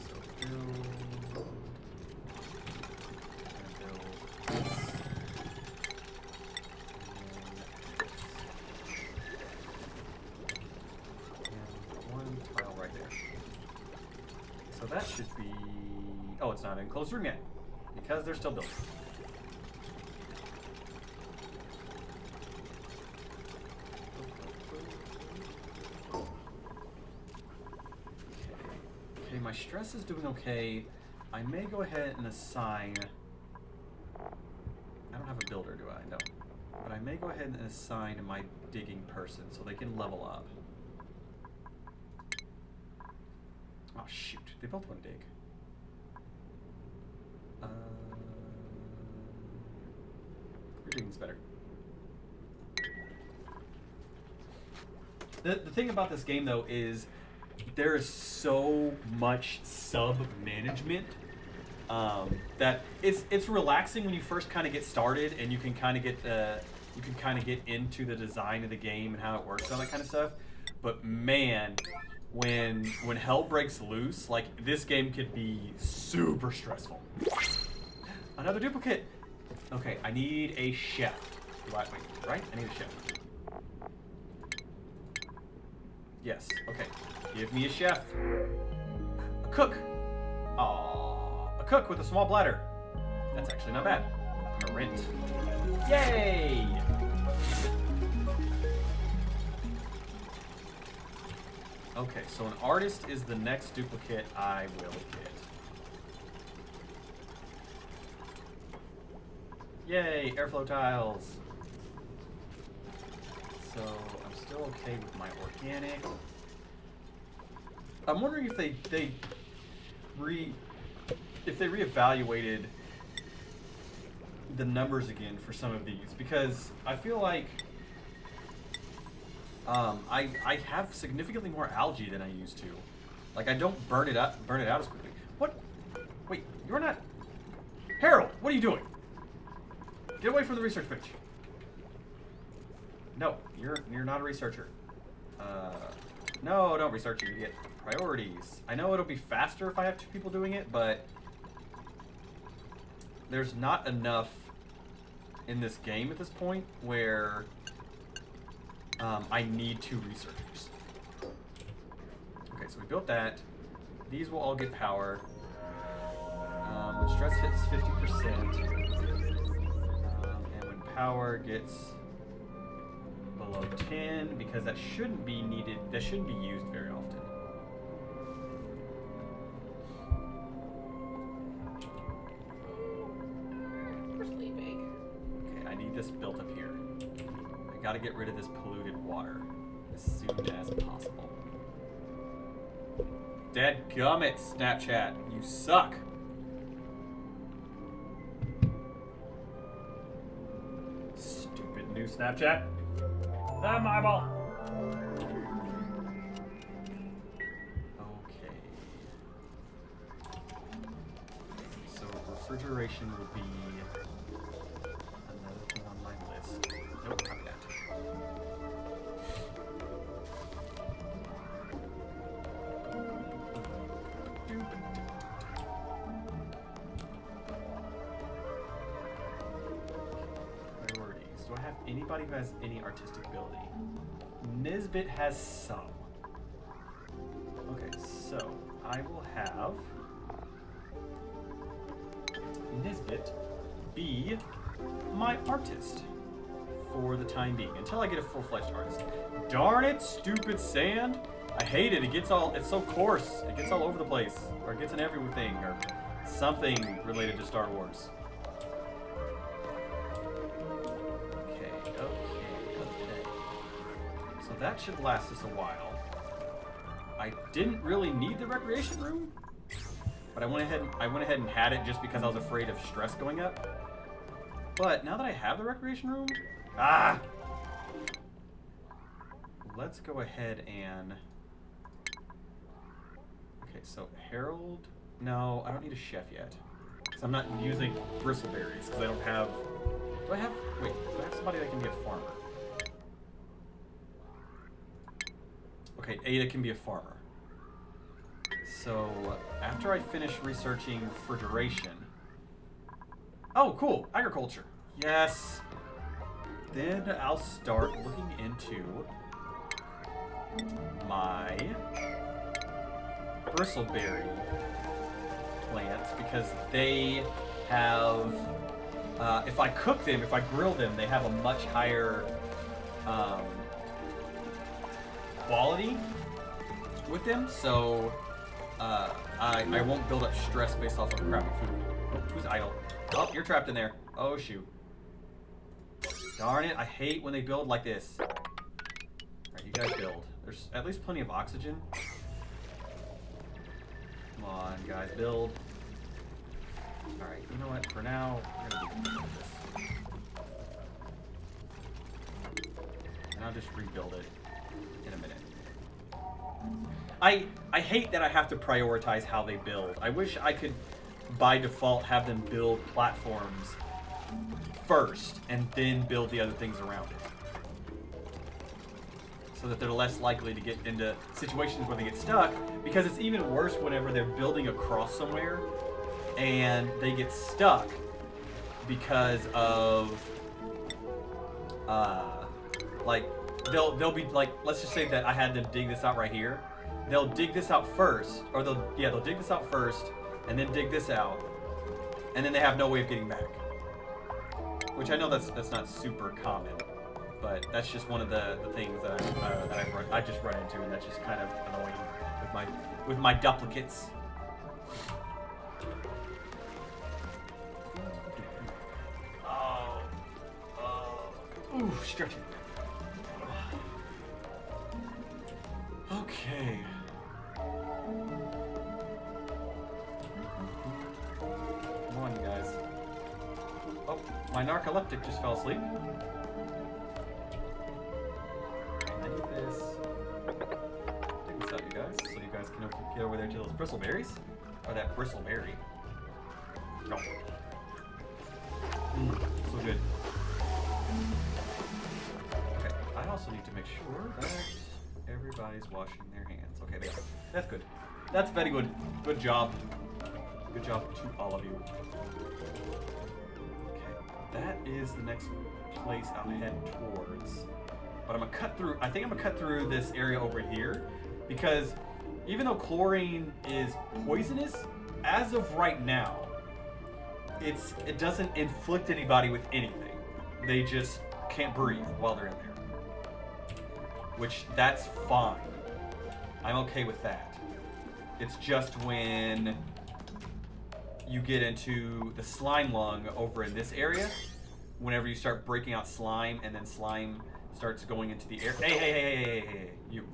So build. One tile right there. So that should be... Oh, it's not in enclosed room yet because they're still building. Okay, my stress is doing okay. I may go ahead and assign... I don't have a builder, do I? No. But I may go ahead and assign my digging person so they can level up. Oh, shoot. They both want to dig. Your digging's better. The thing about this game, though, is there is so much sub-management that it's relaxing when you first kind of get started, and you can kind of get into the design of the game and how it works and all that kind of stuff. But man, when hell breaks loose, like this game could be super stressful. Another duplicate. Okay, I need a chef. Wait, right? I need a chef. Yes. Okay. Give me a chef. A cook. Aww. A cook with a small bladder. That's actually not bad. A rent. Yay! Okay, so an artist is the next duplicate I will get. Yay, airflow tiles. So I'm still okay with my organic. I'm wondering if they reevaluated the numbers again for some of these, because I feel like I have significantly more algae than I used to. Like I don't burn it out as quickly. What? Wait, you're not Harold, what are you doing? Get away from the research bench. No, you're not a researcher. No, don't research, you idiot. Priorities. I know it'll be faster if I have 2 people doing it, but there's not enough in this game at this point where I need 2 researchers. Okay, so we built that. These will all get power. When stress hits 50%, and when power gets below 10, because that shouldn't be needed, that shouldn't be used very often. We're sleeping. Okay, I need this built up here. I gotta get rid of this polluted water as soon as possible. Dadgummit, Snapchat, you suck. Stupid new Snapchat. That marble. Okay. So refrigeration will be another thing on my list. Nope, not that. Priorities. Do I have anybody who has any artistic ability? Nisbet has some. Okay, so I will have Nisbet be my artist for the time being until I get a full-fledged artist. Darn it, stupid sand! I hate it. It's so coarse. It gets all over the place, or it gets in everything, or something related to Star Wars. Okay. So that should last us a while. I didn't really need the recreation room, but I went ahead and had it just because I was afraid of stress going up. But now that I have the recreation room, let's go ahead and. Okay, so Harold. No, I don't need a chef yet, because I'm not using bristleberries because I don't have. Do I have? Wait, do I have somebody that can be a farmer? Okay, Ada can be a farmer. So after I finish researching refrigeration. Oh, cool, agriculture. Yes. Then I'll start looking into my bristleberry plants because they have. If I cook them, if I grill them, they have a much higher quality with them, so I won't build up stress based off of crappy food. Oh, who's idle? Oh, you're trapped in there. Oh, shoot. Darn it, I hate when they build like this. Alright, you guys build. There's at least plenty of oxygen. Come on, guys, build. Alright, you know what? For now, we're gonna do this. And I'll just rebuild it in a minute. I hate that I have to prioritize how they build. I wish I could, by default, have them build platforms first and then build the other things around it. So that they're less likely to get into situations where they get stuck, because it's even worse whenever they're building across somewhere and they get stuck because of like they'll be like, let's just say that I had them dig this out right here. They'll dig this out first, or they'll dig this out first and then dig this out, and then they have no way of getting back. Which I know that's not super common, but that's just one of the things that I just run into, and that's just kind of annoying with my duplicates. Ooh, stretching. Okay. Come on, you guys. Oh, my narcoleptic just fell asleep. I need this. Take this out, you guys, so you guys can get over there to those bristleberries. Or that bristleberry. Oh. So good. Okay, I also need to make sure that Everybody's washing their hands. Okay, they are. That's good. That's very good. Good job. Good job to all of you. Okay, that is the next place I'll head towards. But I'm gonna cut through. I think I'm gonna cut through this area over here because even though chlorine is poisonous, as of right now, it doesn't inflict anybody with anything. They just can't breathe while they're in there. Which, that's fine. I'm okay with that. It's just when you get into the slime lung over in this area, whenever you start breaking out slime and then slime starts going into the air. Hey, you.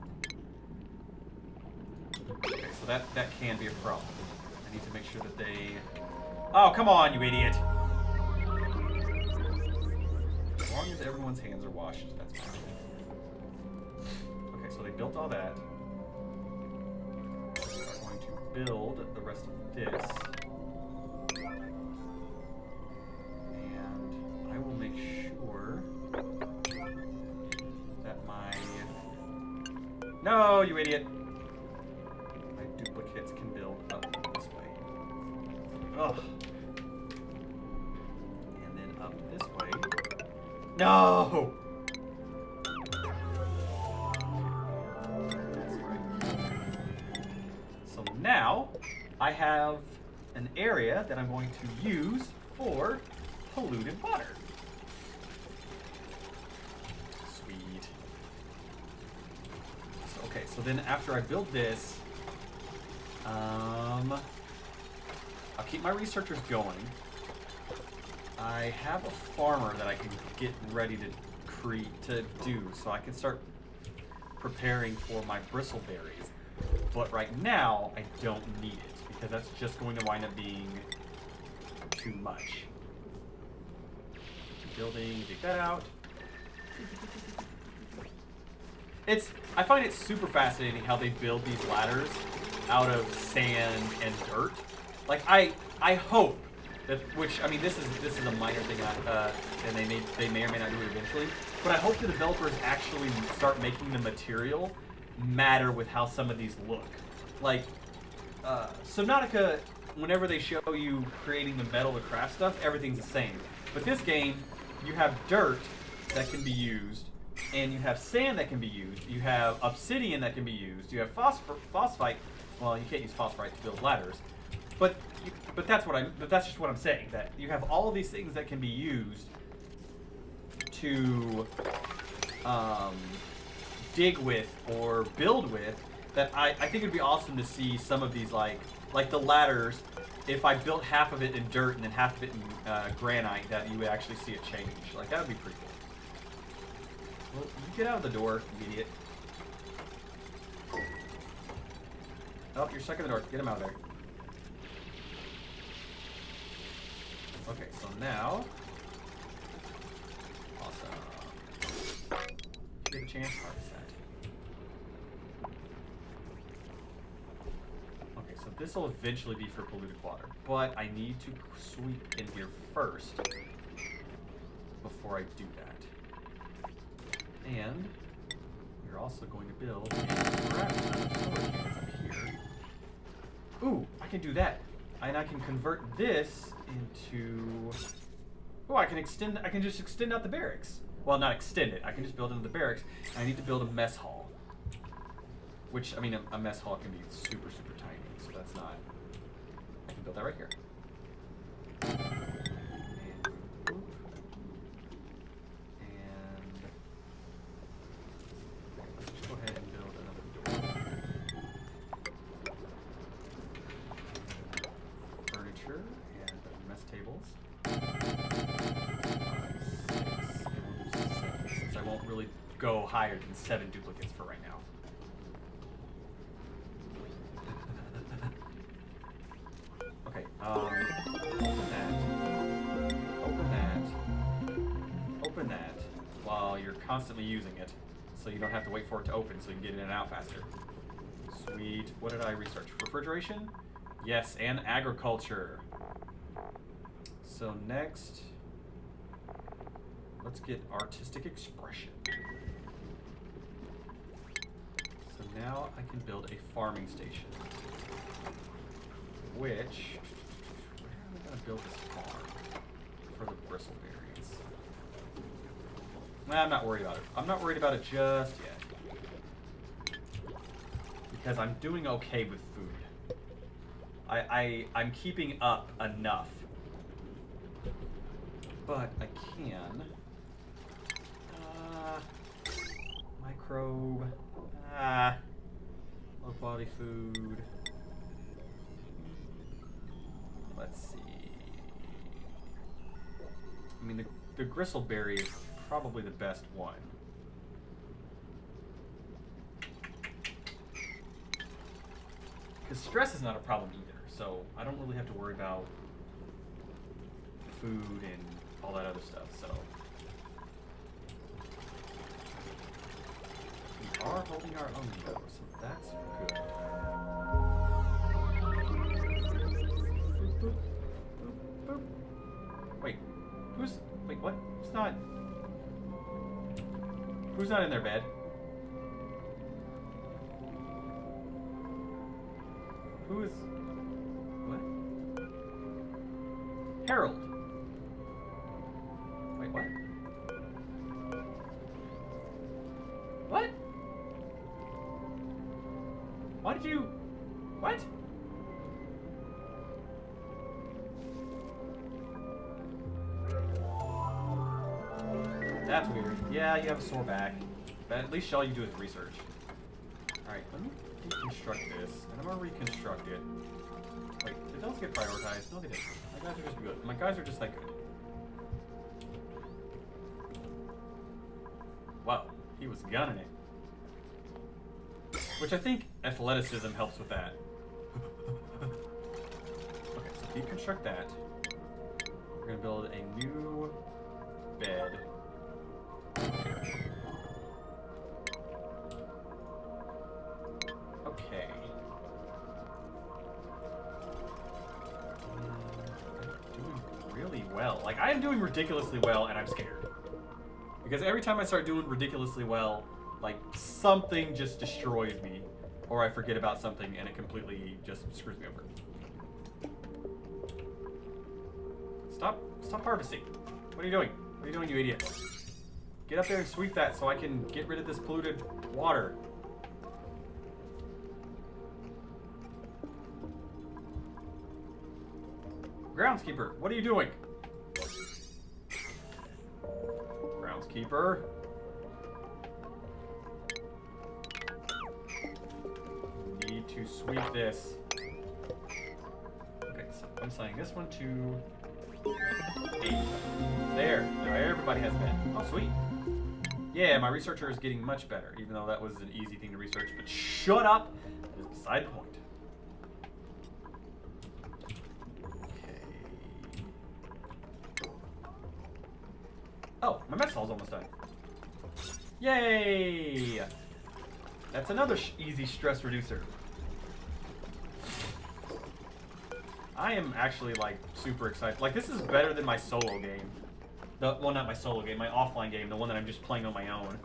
Okay, so that can be a problem. I need to make sure that they... Oh, come on, you idiot! As long as everyone's hands are washed, that's fine. Okay, so they built all that. I'm going to build the rest of this. And I will make sure that my... No, you idiot! My duplicates can build up this way. Ugh. And then up this way. No! That's right. So now I have an area that I'm going to use for polluted water. Sweet. So, okay, so then after I build this, I'll keep my researchers going. I have a farmer that I can get ready to do, so I can start preparing for my bristleberries. But right now, I don't need it, because that's just going to wind up being too much. Building, dig that out. I find it super fascinating how they build these ladders out of sand and dirt. Like, I hope that, which, I mean, this is a minor thing, and they may or may not do it eventually, but I hope the developers actually start making the material matter with how some of these look. Like, Subnautica, whenever they show you creating the metal to craft stuff, everything's the same. But this game, you have dirt that can be used, and you have sand that can be used, you have obsidian that can be used, you have phosphite. Well, you can't use phosphite to build ladders, but that's just what I'm saying, that you have all of these things that can be used to dig with or build with, that I think it'd be awesome to see some of these, like the ladders, if I built half of it in dirt and then half of it in granite, that you would actually see a change. Like, that would be pretty cool. Well, you get out of the door, you idiot. Oh, you're stuck in the door. Get him out of there. Okay, so now... Awesome. Get a chance to harvest that. Okay, so this will eventually be for polluted water, but I need to sweep in here first before I do that. And we're also going to build a storage units up here. Ooh, I can do that. And I can convert this into... Oh, I can just extend out the barracks. Well, not extend it. I can just build into the barracks. And I need to build a mess hall. Which, I mean, a mess hall can be super, super tiny. So that's not... I can build that right here. Go higher than 7 duplicates for right now. Okay, open that, while you're constantly using it, so you don't have to wait for it to open, so you can get in and out faster. Sweet. What did I research? Refrigeration? Yes, and agriculture. So next, let's get artistic expression. So now I can build a farming station. Which, where am I gonna build this farm for the bristleberries? Nah, I'm not worried about it. I'm not worried about it just yet. Because I'm doing okay with food. I'm keeping up enough. But I can microbe, low quality food. Let's see. I mean, the gristleberry is probably the best one. Because stress is not a problem either, so I don't really have to worry about food and all that other stuff, so. We are holding our own though, so that's good. Boop, boop, boop, boop. Wait, wait, what? Who's not in their bed? Who is, what? Harold. Wait, what? What? Why did you... What? That's weird. Yeah, you have a sore back. But at least all you do is research. Alright, let me deconstruct this, and I'm gonna reconstruct it. Wait, did those get prioritized? No, they didn't. My guys are just good. My guys are just like good. Wow, he was gunning it. Which I think athleticism helps with that. Okay, so deconstruct that. We're gonna build a new bed. Okay. I'm doing really well. Like, I am doing ridiculously well, and I'm scared. Because every time I start doing ridiculously well, like, something just destroys me. Or I forget about something, and it completely just screws me over. Stop harvesting. What are you doing? What are you doing, you idiot? Get up there and sweep that so I can get rid of this polluted water. Groundskeeper, what are you doing? Groundskeeper. Need to sweep this. Okay, so I'm assigning this one to 8. There. Now everybody has bed. Oh, sweet. Yeah, my researcher is getting much better, even though that was an easy thing to research. But shut up! That is beside the point. Oh, my mess hall's almost done. Yay! That's another easy stress reducer. I am actually, like, super excited. Like, this is better than my solo game. Well, not my solo game, my offline game, the one that I'm just playing on my own.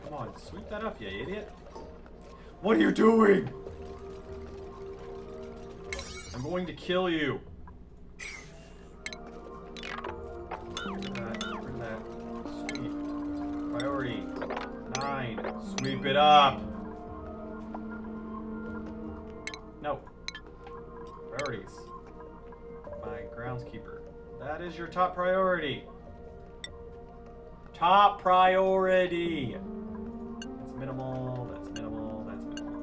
Come on, sweep that up, you idiot. What are you doing? I'm going to kill you. Bring that. Sweep. Priority. 9. Sweep it up. No. Priorities. My groundskeeper. That is your top priority. Top priority. That's minimal. That's minimal. That's minimal.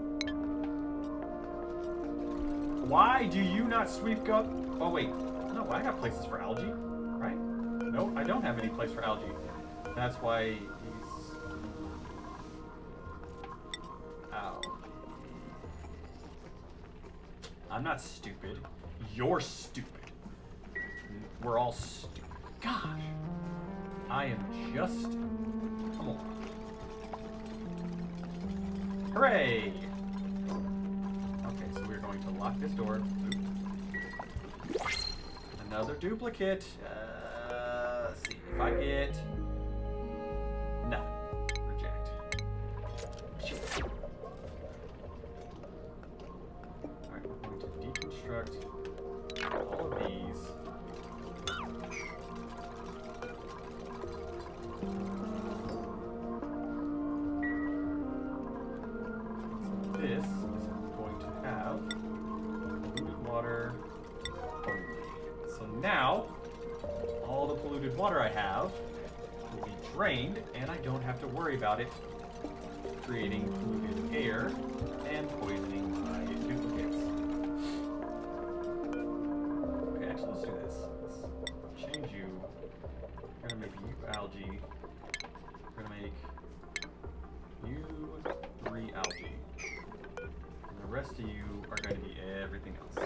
Why do you not sweep up? Oh, wait. No, I got places for algae, right? No, I don't have any place for algae. That's why he's... Ow. I'm not stupid. You're stupid. We're all stupid. Gosh. I am just... Come on. Hooray! Okay, so we're going to lock this door. Oop. Another duplicate. Let's see. If I get nothing, reject. Alright, we're going to deconstruct all of these. So this is going to have polluted water only. So now, all the polluted water I have will be drained, and I don't have to worry about it creating polluted air and poisoning my duplicates. Okay, actually, let's do this. Let's change you. We're gonna make you algae. We're gonna make you 3 algae. And the rest of you are going to be everything else.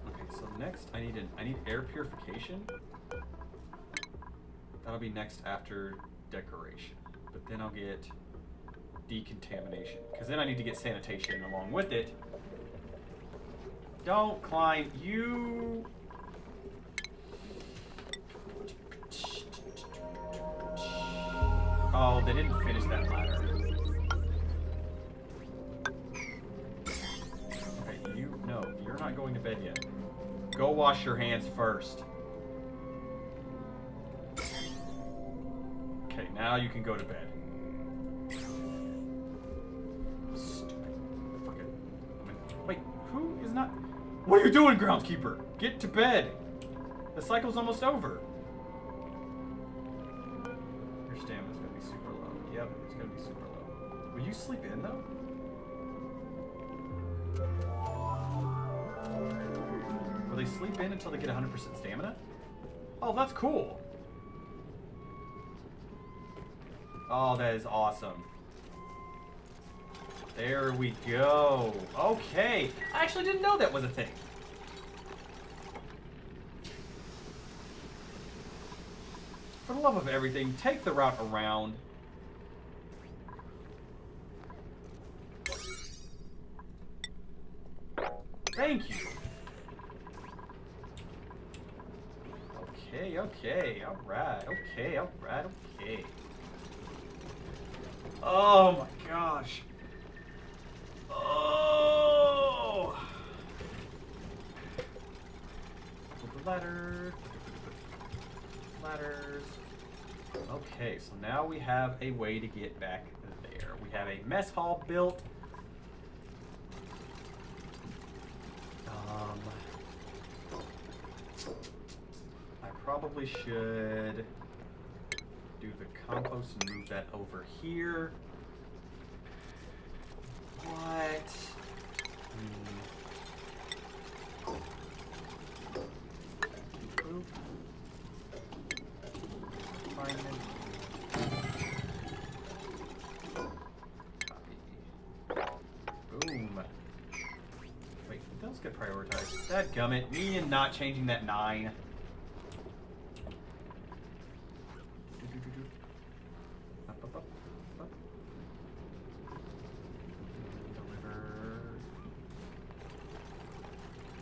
Okay, so next I need air purification. That'll be next after decoration. But then I'll get decontamination. Because then I need to get sanitation along with it. Don't climb, you... Oh, they didn't finish that ladder. Okay, no, you're not going to bed yet. Go wash your hands first. Okay, now you can go to bed. Stupid fucking woman. Wait, who is not... What are you doing, groundskeeper? Get to bed. The cycle's almost over. Your stamina's gonna be super low. Yep, it's gonna be super low. Will you sleep in, though? Will they sleep in until they get 100% stamina? Oh, that's cool. Oh, that is awesome. There we go. Okay. I actually didn't know that was a thing. For the love of everything, take the route around. Thank you. Okay, alright, okay. Oh my gosh. Oh! Ladders. Okay, so now we have a way to get back there. We have a mess hall built. I probably should do the compost and move that over here. What? Boop. Refinement. Copy. Boom. Wait, those get prioritized. Dadgummit, me and not changing that 9.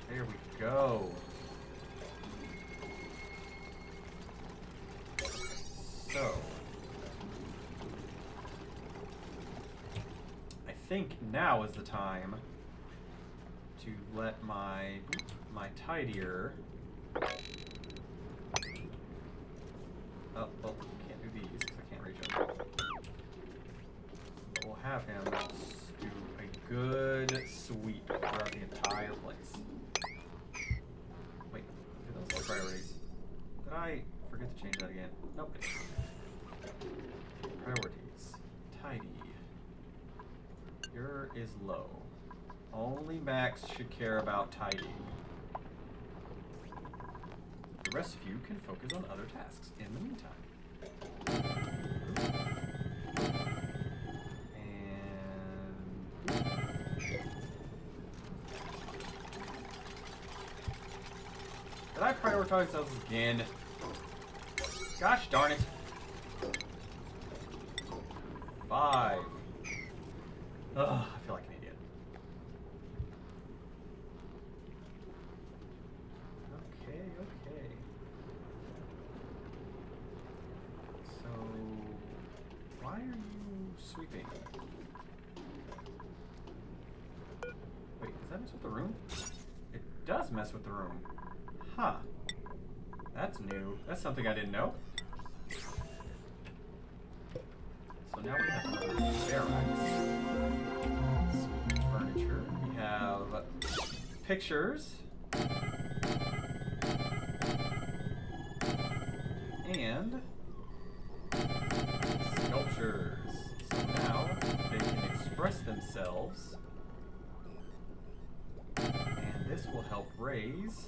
There we go. So, I think now is the time to let my tidier. Oh, well, can't do these because I can't reach them. We'll have him do a good sweep throughout the entire place. Wait, do those are priorities. Did I forget to change that again? Nope. Priorities. Tidy. Your is low. Only Max should care about tidying. The rest of you can focus on other tasks in the meantime. And... Did I prioritize those again? Gosh darn it. 5. Ugh, I feel like an idiot. Okay. sweeping. Wait, does that mess with the room? It does mess with the room. Huh. That's new. That's something I didn't know. So now we have barracks. Some furniture. We have pictures. And sculptures. So now they can express themselves. And this will help raise.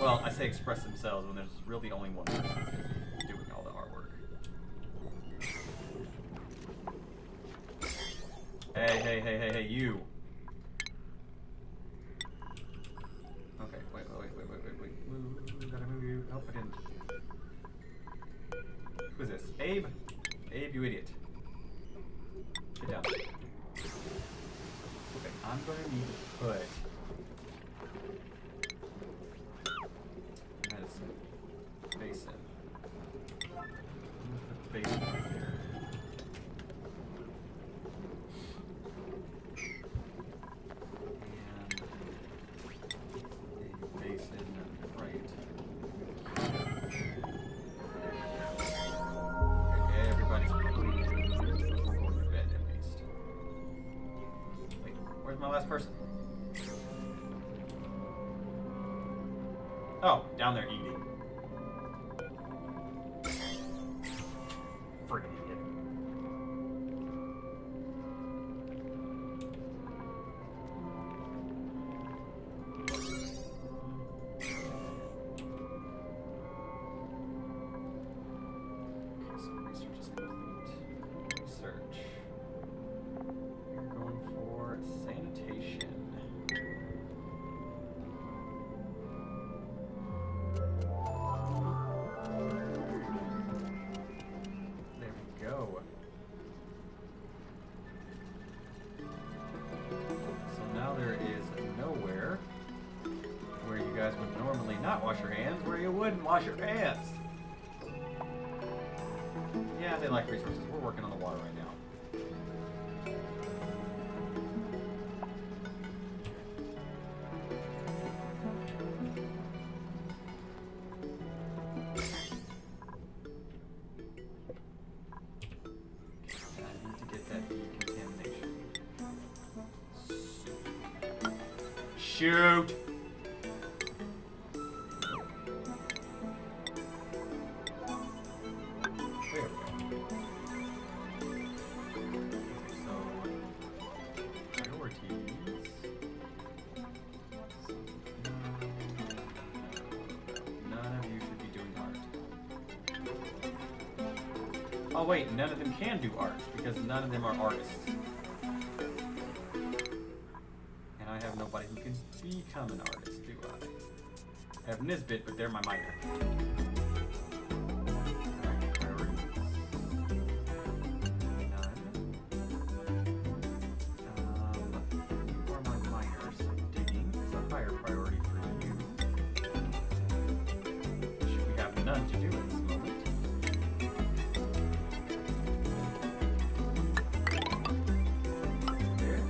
Well, I say express themselves when there's really only one person that's going to be doing all the artwork. Hey, you. Okay, wait. Ooh, gotta move you. Nope, I didn't. Who is this? Abe? Abe, you idiot. Get down. Okay, I'm gonna need to put medicine basin. I'm gonna put the basin right there. And a basin right. Okay, everybody's please. We're going to bed at least. Wait, where's my last person? Oh, down there eating. Friggin' idiot. Okay, so research is complete. Research. We're going for sanitation. There we go. So now there is nowhere where you guys would normally not wash your hands, where you wouldn't wash your hands. Yeah, they like resources. We're working on the water right now. I need to get that decontamination. Shoot! There we go. So, priorities. None of you should be doing art. Oh wait, none of them can do art because none of them are artists. And I have nobody who can become an artist, do I? I have Nisbet, but they're my minor. Alright, priorities. None. You are my minor, so digging is a higher priority for you. Which we have none to do at this moment. There.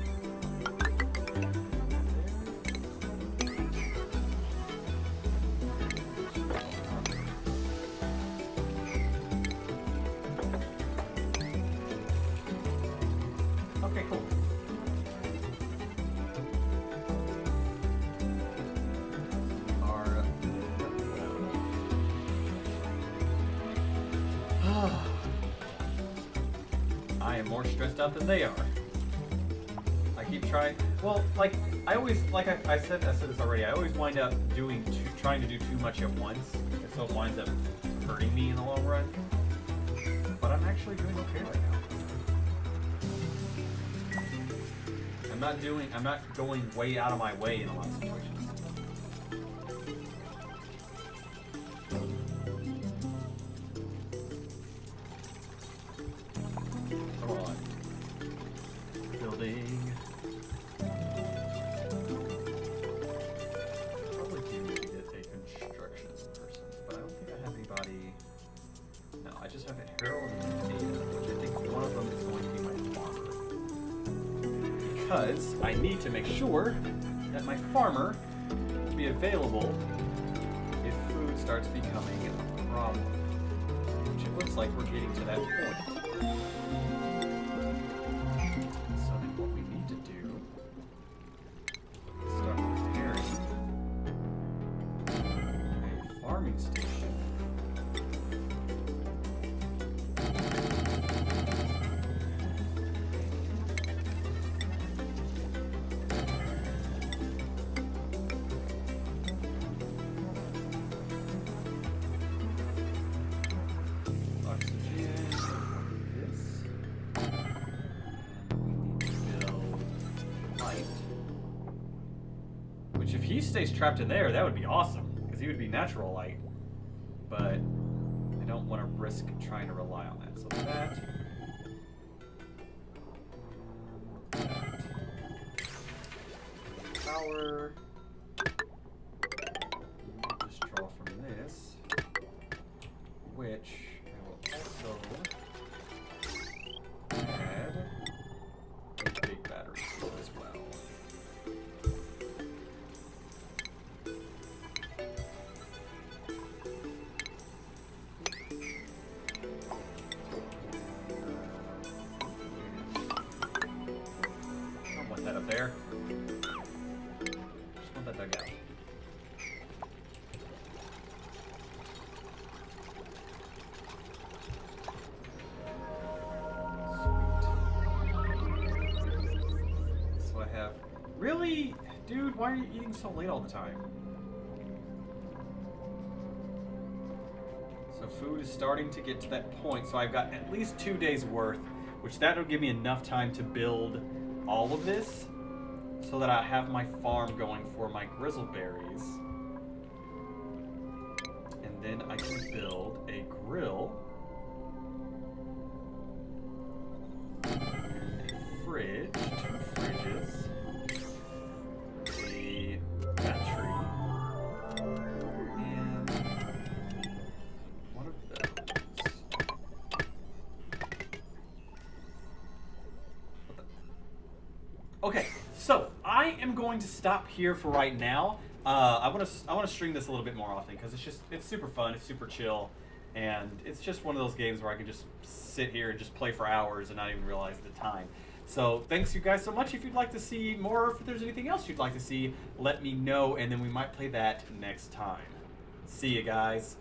Okay, cool. Our I am more stressed out than they are. I keep trying. Well, like I always, like I said this already. I always wind up trying to do too much at once, and so it winds up hurting me in the long run. But I'm actually doing okay right now. I'm not going way out of my way in a lot of situations. Come on. Building. Probably do need to get a construction person, but I don't think I have anybody. No, I just have a Harold and Data, which I think one of them is because I need to make sure that my farmer will be available if food starts becoming a problem. Which it looks like we're getting to that point. So then what we need to do is start preparing a farming station. Which, if he stays trapped in there, that would be awesome, because he would be natural light. But I don't want to risk trying to rely on that. So that. Power. Just draw from this, which I will also add a big battery to as well. That up there. Just want that dug out. Sweet. So I have... Really? Dude, why are you eating so late all the time? So food is starting to get to that point, so I've got at least 2 days worth, which that'll give me enough time to build all of this so that I have my farm going for my grizzleberries, and then I can build a grill, a fridge, 2 fridges, a battery, and one of those. Okay, so I am going to stop here for right now. I want to string this a little bit more often because it's super fun, it's super chill, and it's just one of those games where I can just sit here and just play for hours and not even realize the time. So thanks you guys so much. If you'd like to see more, or if there's anything else you'd like to see, let me know, and then we might play that next time. See you guys.